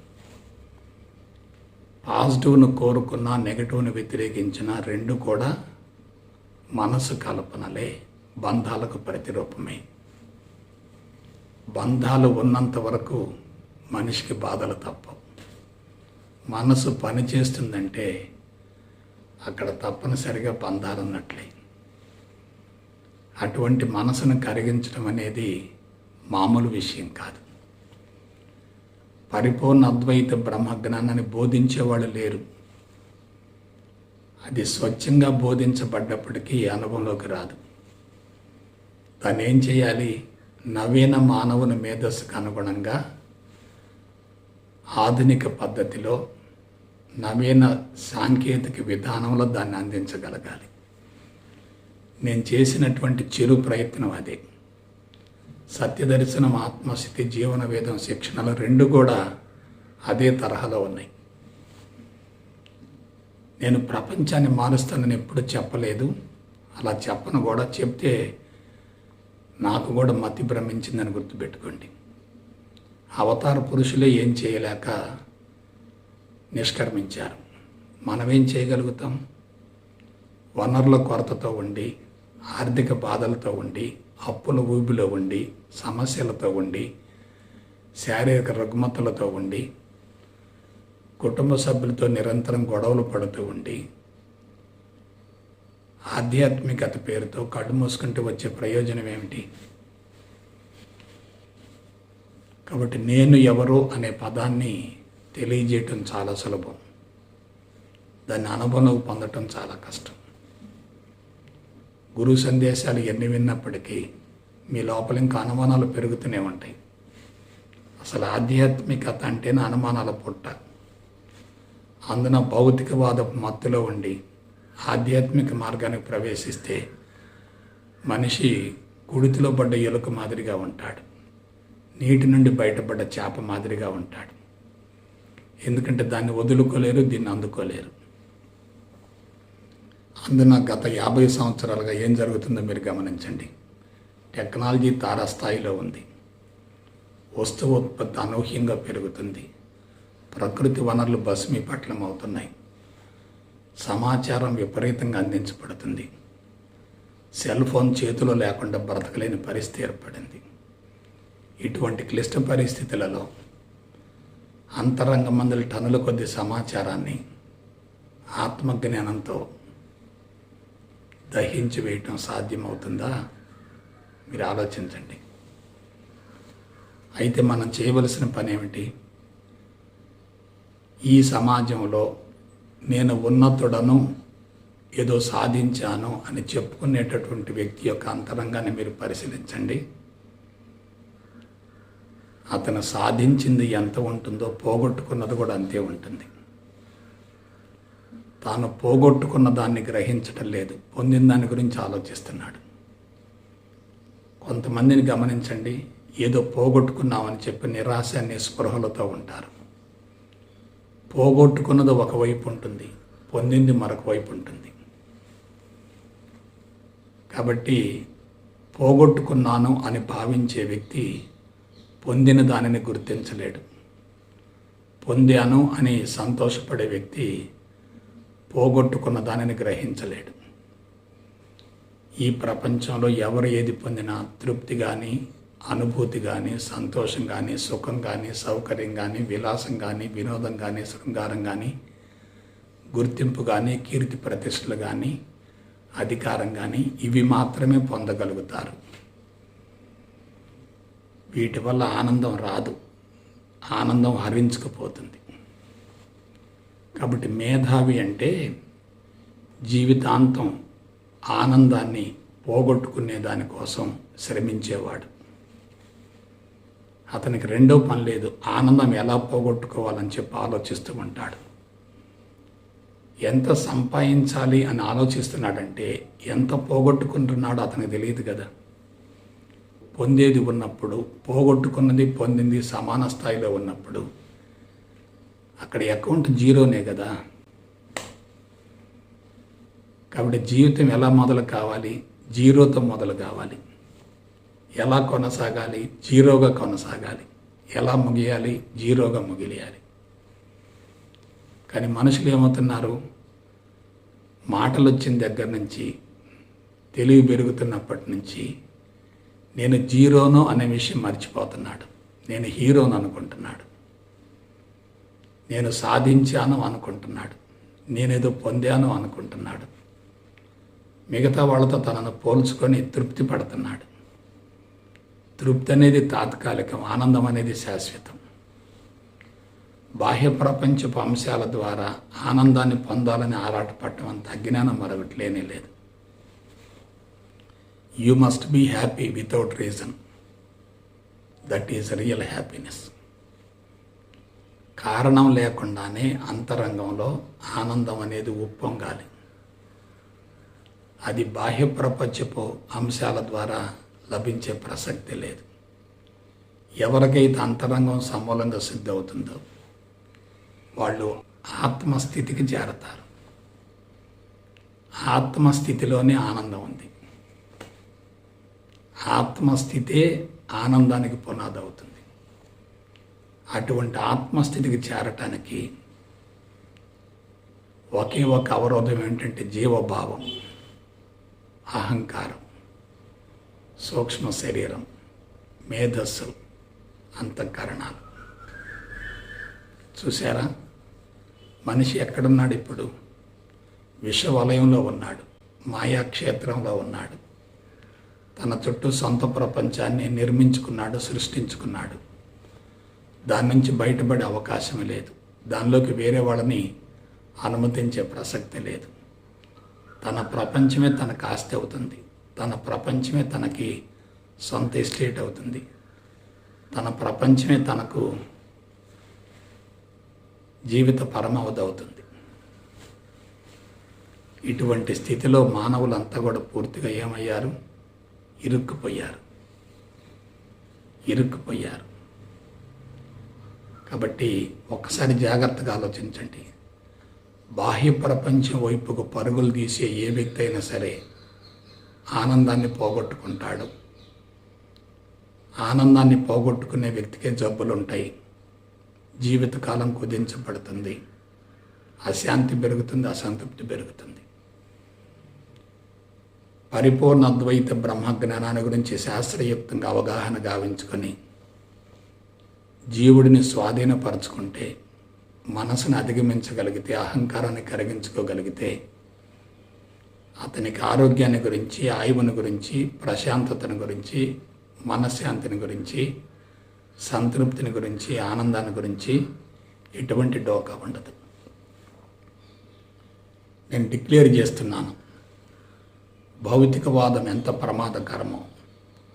పాజిటివ్ను కోరుకున్నా నెగటివ్ను వ్యతిరేకించిన రెండు కూడా మనసు కల్పనలే, బంధాలకు ప్రతిరూపమే. బంధాలు ఉన్నంత వరకు మనిషికి బాధలు తప్పవు. మనసు పని చేస్తుందంటే అక్కడ తప్పనిసరిగా బంధాలు ఉన్నట్లే. అటువంటి మనసును కరిగించడం అనేది మామూలు విషయం కాదు. పరిపూర్ణ అద్వైత బ్రహ్మజ్ఞానాన్ని బోధించేవాళ్ళు లేరు. అది స్వచ్ఛంగా బోధించబడ్డప్పటికీ అనుభవంలోకి రాదు. దాన్ని ఏం చేయాలి? నవీన మానవుని మేధస్సుకు అనుగుణంగా ఆధునిక పద్ధతిలో నవీన సాంకేతిక విధానంలో దాన్ని అందించగలగాలి. నేను చేసినటువంటి చిరు ప్రయత్నం అదే. సత్యదర్శనం, ఆత్మస్థితి, జీవన వేదం శిక్షణలు రెండు కూడా అదే తరహాలో ఉన్నాయి. నేను ప్రపంచాన్ని మారుస్తానని ఎప్పుడు చెప్పలేదు, అలా చెప్పను కూడా. చెప్తే నాకు కూడా మతి భ్రమించిందని గుర్తుపెట్టుకోండి. అవతార పురుషులే ఏం చేయలేక నిష్కర్మించారు. మనమేం చేయగలుగుతాం? వనరుల కొరతతో ఉండి, ఆర్థిక బాధలతో ఉండి, అప్పుల ఊబిలో ఉండి, సమస్యలతో ఉండి, శారీరక రుగ్మతలతో ఉండి, కుటుంబ సభ్యులతో నిరంతరం గొడవలు పడుతూ ఉండి, ఆధ్యాత్మికత పేరుతో కళ్ళు మూసుకుంటూ వచ్చే ప్రయోజనం ఏమిటి? కాబట్టి నేను ఎవరు అనే పదాన్ని తెలియజేయటం చాలా సులభం, దాన్ని అనుభవంలోకి పొందటం చాలా కష్టం. గురు సందేశాలు ఎన్ని విన్నప్పటికీ మీ లోపల ఇంకా అనుమానాలు పెరుగుతూనే ఉంటాయి. అసలు ఆధ్యాత్మికత అంటేనే అనుమానాల పుట్ట. అందున భౌతికవాద మత్తులో ఉండి ఆధ్యాత్మిక మార్గానికి ప్రవేశిస్తే మనిషి కుడితిలో పడ్డ ఎలుక మాదిరిగా ఉంటాడు, నీటి నుండి బయటపడ్డ చేప మాదిరిగా ఉంటాడు. ఎందుకంటే దాన్ని వదులుకోలేరు, దీన్ని అందుకోలేరు. అందున గత 50 సంవత్సరాలుగా ఏం జరుగుతుందో మీరు గమనించండి. టెక్నాలజీ తారాస్థాయిలో ఉంది, వస్తువు ఉత్పత్తి అనూహ్యంగా పెరుగుతుంది, ప్రకృతి వనరులు భస్మీపట్లం అవుతున్నాయి, సమాచారం విపరీతంగా అందించబడుతుంది, సెల్ ఫోన్ చేతిలో లేకుండా బ్రతకలేని పరిస్థితి ఏర్పడింది. ఇటువంటి క్లిష్ట పరిస్థితులలో అంతరంగ మందుల టన్నుల కొద్ది సమాచారాన్ని ఆత్మజ్ఞానంతో దహించి వేయటం సాధ్యమవుతుందా? మీరు ఆలోచించండి. అయితే మనం చేయవలసిన పని ఏమిటి? ఈ సమాజంలో నేను ఉన్నతుడను, ఏదో సాధించాను అని చెప్పుకునేటటువంటి వ్యక్తి యొక్క అంతరంగాన్ని మీరు పరిశీలించండి. అతను సాధించింది ఎంత ఉంటుందో పోగొట్టుకున్నది కూడా అంతే ఉంటుంది. తాను పోగొట్టుకున్న దాన్ని గ్రహించటం లేదు, పొందిన దాని గురించి ఆలోచిస్తున్నాడు. కొంతమందిని గమనించండి, ఏదో పోగొట్టుకున్నామని చెప్పి నిరాశ నిస్పృహలతో ఉంటారు. పోగొట్టుకున్నది ఒకవైపు ఉంటుంది, పొందింది మరొక వైపు ఉంటుంది. కాబట్టి పోగొట్టుకున్నాను అని భావించే వ్యక్తి పొందిన దానిని గుర్తించలేడు. పొందాను అని సంతోషపడే వ్యక్తి పోగొట్టుకున్న దానిని గ్రహించలేడు. ఈ ప్రపంచంలో ఎవరు ఏది పొందినా తృప్తి కానీ, అనుభూతి కానీ, సంతోషం కానీ, సుఖం కానీ, సౌకర్యం కానీ, విలాసం కానీ, వినోదం కానీ, శృంగారం కానీ, గుర్తింపు కానీ, కీర్తి ప్రతిష్టలు కానీ, అధికారం కానీ, ఇవి మాత్రమే పొందగలుగుతారు. వీటి వల్ల ఆనందం రాదు, ఆనందం హరించుకుపోతుంది. కాబట్టి మేధావి అంటే జీవితాంతం ఆనందాన్ని పోగొట్టుకునే దానికోసం శ్రమించేవాడు. అతనికి రెండో పని లేదు, ఆనందం ఎలా పోగొట్టుకోవాలని చెప్పి ఆలోచిస్తూ ఉంటాడు. ఎంత సంపాదించాలి అని ఆలోచిస్తున్నాడంటే ఎంత పోగొట్టుకుంటున్నాడో అతనికి తెలియదు కదా. పొందేది ఉన్నప్పుడు, పోగొట్టుకున్నది పొందింది సమాన స్థాయిలో ఉన్నప్పుడు అక్కడ అకౌంట్ జీరోనే కదా. కాబట్టి జీవితం ఎలా మొదలు కావాలి? జీరోతో మొదలు కావాలి. ఎలా కొనసాగాలి? జీరోగా కొనసాగాలి. ఎలా ముగియాలి? జీరోగా ముగియాలి. కానీ మనుషులు ఏమవుతున్నారు, మాటలు వచ్చిన దగ్గర నుంచి, తెలివి పెరుగుతున్నప్పటి నుంచి నేను జీరోను అనే విషయం మర్చిపోతున్నాడు. నేను హీరోను అనుకుంటున్నాడు, నేను సాధించాను అనుకుంటున్నాడు, నేనేదో పొందాను అనుకుంటున్నాడు. మిగతా వాళ్ళతో తనను పోల్చుకొని తృప్తి పడుతున్నాడు. తృప్తి అనేది తాత్కాలికం, ఆనందం అనేది శాశ్వతం. బాహ్య ప్రపంచపు అంశాల ద్వారా ఆనందాన్ని పొందాలని ఆరాటపడటం అంత అజ్ఞానం మరొకటి లేనే లేదు. You must be happy without reason. That is real happiness. కారణం లేకుండానే అంతరంగంలో ఆనందం అనేది ఉప్పొంగాలి. అది బాహ్య ప్రపంచపు అంశాల ద్వారా లభించే ప్రసక్తి లేదు. ఎవరికైతే అంతరంగం సమూలంగా సిద్ధవుతుందో వాళ్ళు ఆత్మస్థితికి చేరతారు. ఆత్మస్థితిలోనే ఆనందం ఉంది. ఆత్మస్థితే ఆనందానికి పునాది అవుతుంది. అటువంటి ఆత్మస్థితికి చేరటానికి ఒకే ఒక అవరోధం ఏంటంటే జీవభావం, అహంకారం, సూక్ష్మ శరీరం, మేధస్సు, అంతఃకరణాలు. చూసారా, మనిషి ఎక్కడున్నాడు ఇప్పుడు? విషవలయంలో ఉన్నాడు, మాయాక్షేత్రంలో ఉన్నాడు. తన చుట్టూ సొంత ప్రపంచాన్ని నిర్మించుకున్నాడు, సృష్టించుకున్నాడు. దాని నుంచి బయటపడే అవకాశం లేదు. దానిలోకి వేరే వాళ్ళని అనుమతించే ప్రసక్తి లేదు. తన ప్రపంచమే తనకు ఆస్తి అవుతుంది. తన ప్రపంచమే తనకి సొంత ఎస్టేట్ అవుతుంది. తన ప్రపంచమే తనకు జీవిత పరమావధి అవుతుంది. ఇటువంటి స్థితిలో మానవులంతా కూడా పూర్తిగా ఏమయ్యారు? ఇరుక్కుపోయారు. కాబట్టి ఒక్కసారి జాగ్రత్తగా ఆలోచించండి. బాహ్య ప్రపంచం వైపుకు పరుగులు తీసే ఏ వ్యక్తి అయినా సరే ఆనందాన్ని పోగొట్టుకుంటాడు. ఆనందాన్ని పోగొట్టుకునే వ్యక్తికే జబ్బులు ఉంటాయి. జీవితకాలం కుదించబడుతుంది. అశాంతి పెరుగుతుంది, అసంతృప్తి పెరుగుతుంది. పరిపూర్ణ అద్వైత బ్రహ్మజ్ఞానాన్ని గురించి శాస్త్రయుక్తంగా అవగాహన గావించుకొని జీవుడిని స్వాధీనపరచుకుంటే, మనసును అధిగమించగలిగితే, అహంకారాన్ని కరిగించుకోగలిగితే అతనికి ఆరోగ్యాన్ని గురించి, ఆయువుని గురించి, ప్రశాంతతను గురించి, మనశ్శాంతిని గురించి, సంతృప్తిని గురించి, ఆనందాన్ని గురించి ఎటువంటి డోకా ఉండదు. నేను డిక్లేర్ చేస్తున్నాను, భౌతికవాదం ఎంత ప్రమాదకరమో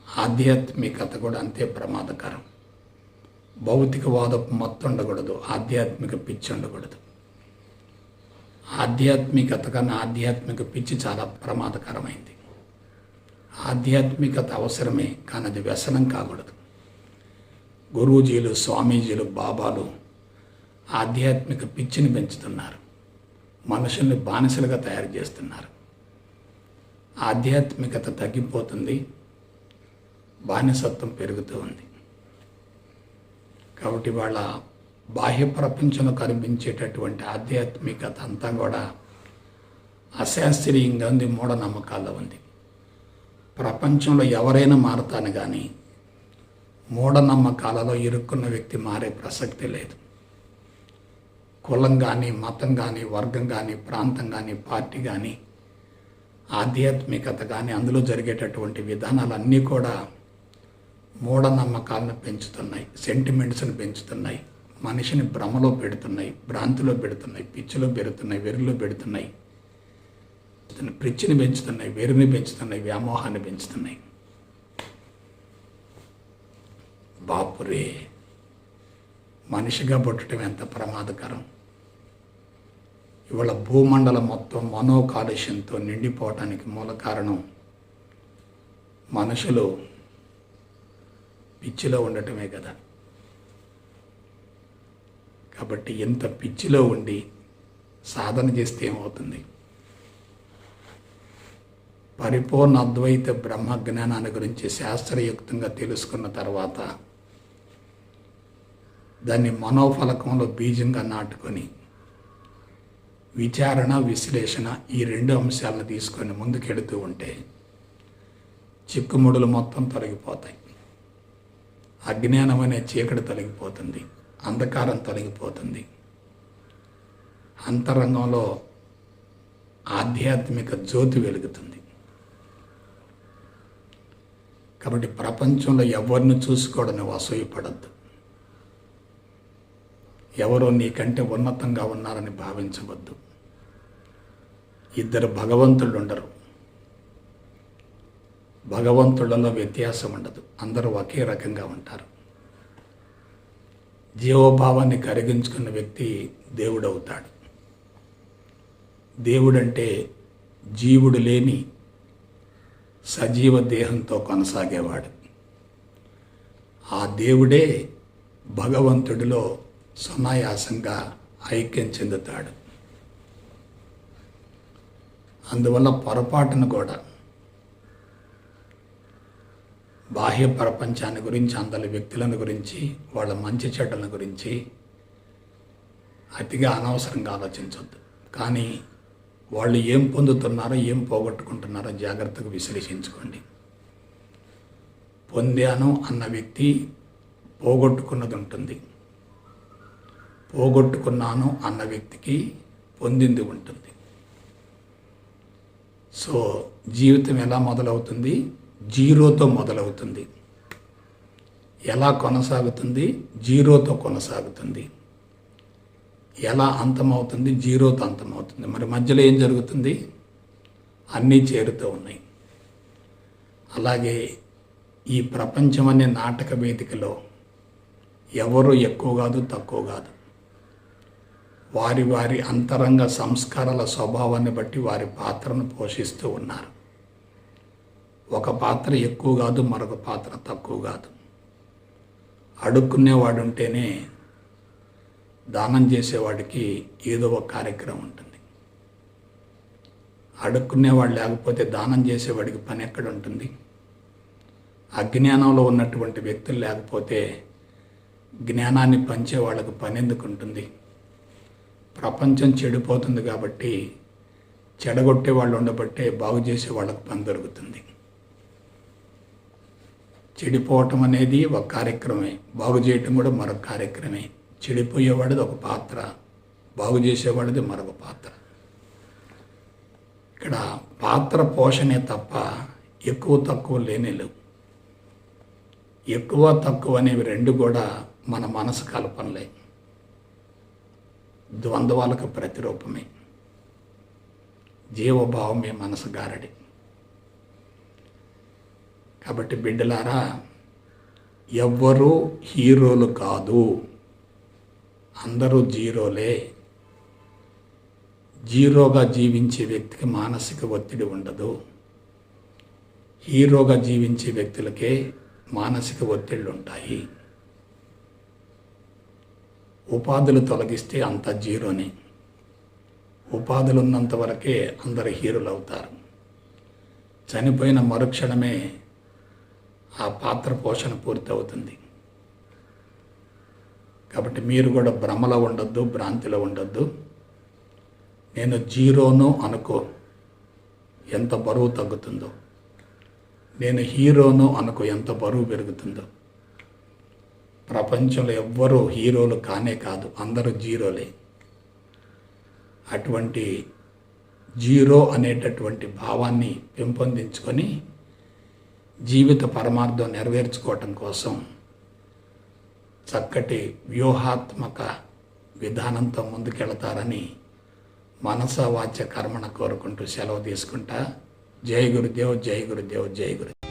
ఆధ్యాత్మికత కూడా అంతే ప్రమాదకరం. భౌతికవాదపు మత్తు ఉండకూడదు, ఆధ్యాత్మిక పిచ్చి ఉండకూడదు. ఆధ్యాత్మికత కన్నా ఆధ్యాత్మిక పిచ్చి చాలా ప్రమాదకరమైంది. ఆధ్యాత్మికత అవసరమే, కానీ అది వ్యసనం కాకూడదు. గురూజీలు, స్వామీజీలు, బాబాలు ఆధ్యాత్మిక పిచ్చిని పెంచుతున్నారు. మనుషుల్ని బానిసలుగా తయారు చేస్తున్నారు. ఆధ్యాత్మికత తగ్గిపోతుంది, బానిసత్వం పెరుగుతూ ఉంది. కాబట్టి వాళ్ళ బాహ్య ప్రపంచంలో కనిపించేటటువంటి ఆధ్యాత్మికత అంతా కూడా అశాస్త్రీయంగా ఉంది, మూఢనమ్మకాల్లో ఉంది. ప్రపంచంలో ఎవరైనా మారతాను కానీ మూఢనమ్మకాలలో ఇరుక్కున్న వ్యక్తి మారే ప్రసక్తి లేదు. కులం కానీ, మతం కానీ, వర్గం కానీ, ప్రాంతం కానీ, పార్టీ కానీ, ఆధ్యాత్మికత కానీ, అందులో జరిగేటటువంటి విధానాలన్నీ కూడా మూఢనమ్మకాలను పెంచుతున్నాయి, సెంటిమెంట్స్ని పెంచుతున్నాయి, మనిషిని భ్రమలో పెడుతున్నాయి, భ్రాంతిలో పెడుతున్నాయి, పిచ్చిలో పెడుతున్నాయి, వెర్రిలో పెడుతున్నాయి, పిచ్చిని పెంచుతున్నాయి, వెర్రిని పెంచుతున్నాయి, వ్యామోహాన్ని పెంచుతున్నాయి. బాపురే, మనిషిగా పుట్టడం ఎంత ప్రమాదకరం. ఇవాళ భూమండలం మొత్తం మనోకాలుష్యంతో నిండిపోవటానికి మూల కారణం మనుషులు పిచ్చిలో ఉండటమే కదా. కాబట్టి ఎంత పిచ్చిలో ఉండి సాధన చేస్తే ఏమవుతుంది? పరిపూర్ణ అద్వైత బ్రహ్మజ్ఞానాన్ని గురించి శాస్త్రయుక్తంగా తెలుసుకున్న తర్వాత దాన్ని మనోఫలకంలో బీజంగా నాటుకొని విచారణ, విశ్లేషణ ఈ రెండు అంశాలను తీసుకొని ముందుకెడుతూ ఉంటే చిక్కుముడులు మొత్తం తొలగిపోతాయి. అజ్ఞానం అనే చీకటి తొలగిపోతుంది, అంధకారం తొలగిపోతుంది. అంతరంగంలో ఆధ్యాత్మిక జ్యోతి వెలుగుతుంది. కాబట్టి ప్రపంచంలో ఎవరిని చూసుకోవడం నువ్వు అసూయపడద్దు. ఎవరో నీకంటే ఉన్నతంగా ఉన్నారని భావించవద్దు. ఇద్దరు భగవంతుళ్ళు ఉండరు. భగవంతుళ్ళలో వ్యత్యాసం ఉండదు. అందరూ ఒకే రకంగా ఉంటారు. జీవోభావాన్ని కరిగించుకున్న వ్యక్తి దేవుడవుతాడు. దేవుడంటే జీవుడు లేని సజీవ దేహంతో కొనసాగేవాడు. ఆ దేవుడే భగవంతుడిలో సునాయాసంగా ఐక్యం చెందుతాడు. అందువల్ల పొరపాటును కూడా బాహ్య ప్రపంచాన్ని గురించి, అందరి వ్యక్తులను గురించి, వాళ్ళ మంచి చెడ్డల గురించి అతిగా అనవసరంగా ఆలోచించొద్దు. కానీ వాళ్ళు ఏం పొందుతున్నారో, ఏం పోగొట్టుకుంటున్నారో జాగ్రత్తగా విశ్లేషించుకోండి. పొందాను అన్న వ్యక్తి పోగొట్టుకున్నది ఉంటుంది. పోగొట్టుకున్నాను అన్న వ్యక్తికి పొందింది ఉంటుంది. సో జీవితం ఎలా మొదలవుతుంది? జీరోతో మొదలవుతుంది. ఎలా కొనసాగుతుంది? జీరోతో కొనసాగుతుంది. ఎలా అంతమవుతుంది? జీరోతో అంతమవుతుంది. మరి మధ్యలో ఏం జరుగుతుంది? అన్నీ చేరుతూ ఉన్నాయి. అలాగే ఈ ప్రపంచం అనే నాటక వేదికలో ఎవరు ఎక్కువ కాదు, తక్కువ కాదు. వారి వారి అంతరంగ సంస్కారాల స్వభావాన్ని బట్టి వారి పాత్రను పోషిస్తూ ఉన్నారు. ఒక పాత్ర ఎక్కువ కాదు, మరొక పాత్ర తక్కువ కాదు. అడుక్కునేవాడు ఉంటేనే దానం చేసేవాడికి ఏదో ఒక కార్యక్రమం ఉంటుంది. అడుక్కునేవాడు లేకపోతే దానం చేసేవాడికి పని ఎక్కడ ఉంటుంది? అజ్ఞానంలో ఉన్నటువంటి వ్యక్తులు లేకపోతే జ్ఞానాన్ని పంచే వాళ్ళకు పని ఎందుకు ఉంటుంది? ప్రపంచం చెడిపోతుంది కాబట్టి చెడగొట్టే వాళ్ళు ఉండబట్టే బాగు చేసే వాళ్ళకు పని దొరుకుతుంది. చెడిపోవటం అనేది ఒక కార్యక్రమే, బాగు చేయటం కూడా మరొక కార్యక్రమే. చెడిపోయేవాడిది ఒక పాత్ర, బాగు చేసేవాడిది మరొక పాత్ర. ఇక్కడ పాత్ర పోషణే తప్ప ఎక్కువ తక్కువ లేనేలేవు. ఎక్కువ తక్కువ అనేవి రెండు కూడా మన మనసు కల్పనలే, ద్వంద్వాలకు ప్రతిరూపమే. జీవభావమే మనసు గారడి. కాబట్టి బిడ్డలారా, ఎవ్వరూ హీరోలు కాదు, అందరూ జీరోలే. జీరోగా జీవించే వ్యక్తికి మానసిక ఒత్తిడి ఉండదు. హీరోగా జీవించే వ్యక్తులకే మానసిక ఒత్తిళ్ళు ఉంటాయి. ఉపాధులు తొలగిస్తే అంత జీరోనే. ఉపాధులు ఉన్నంత వరకే అందరు హీరోలు అవుతారు. చనిపోయిన మరుక్షణమే ఆ పాత్ర పోషణ పూర్తి అవుతుంది. కాబట్టి మీరు కూడా భ్రమలో ఉండొద్దు, భ్రాంతిలో ఉండొద్దు. నేను జీరోను అనుకో, ఎంత బరువు తగ్గుతుందో. నేను హీరోను అనుకో, ఎంత బరువు పెరుగుతుందో. ప్రపంచంలో ఎవ్వరూ హీరోలు కానే కాదు, అందరూ జీరోలే. అటువంటి జీరో అనేటటువంటి భావాన్ని పెంపొందించుకొని జీవిత పరమార్థం నెరవేర్చుకోవటం కోసం చక్కటి వ్యూహాత్మక విధానంతో ముందుకెళతారని మనస వాచ్య కర్మణ కోరుకుంటూ సెలవు తీసుకుంటా. జై గురుదేవ్, జై గురుదేవ్, జై గురుదేవ్.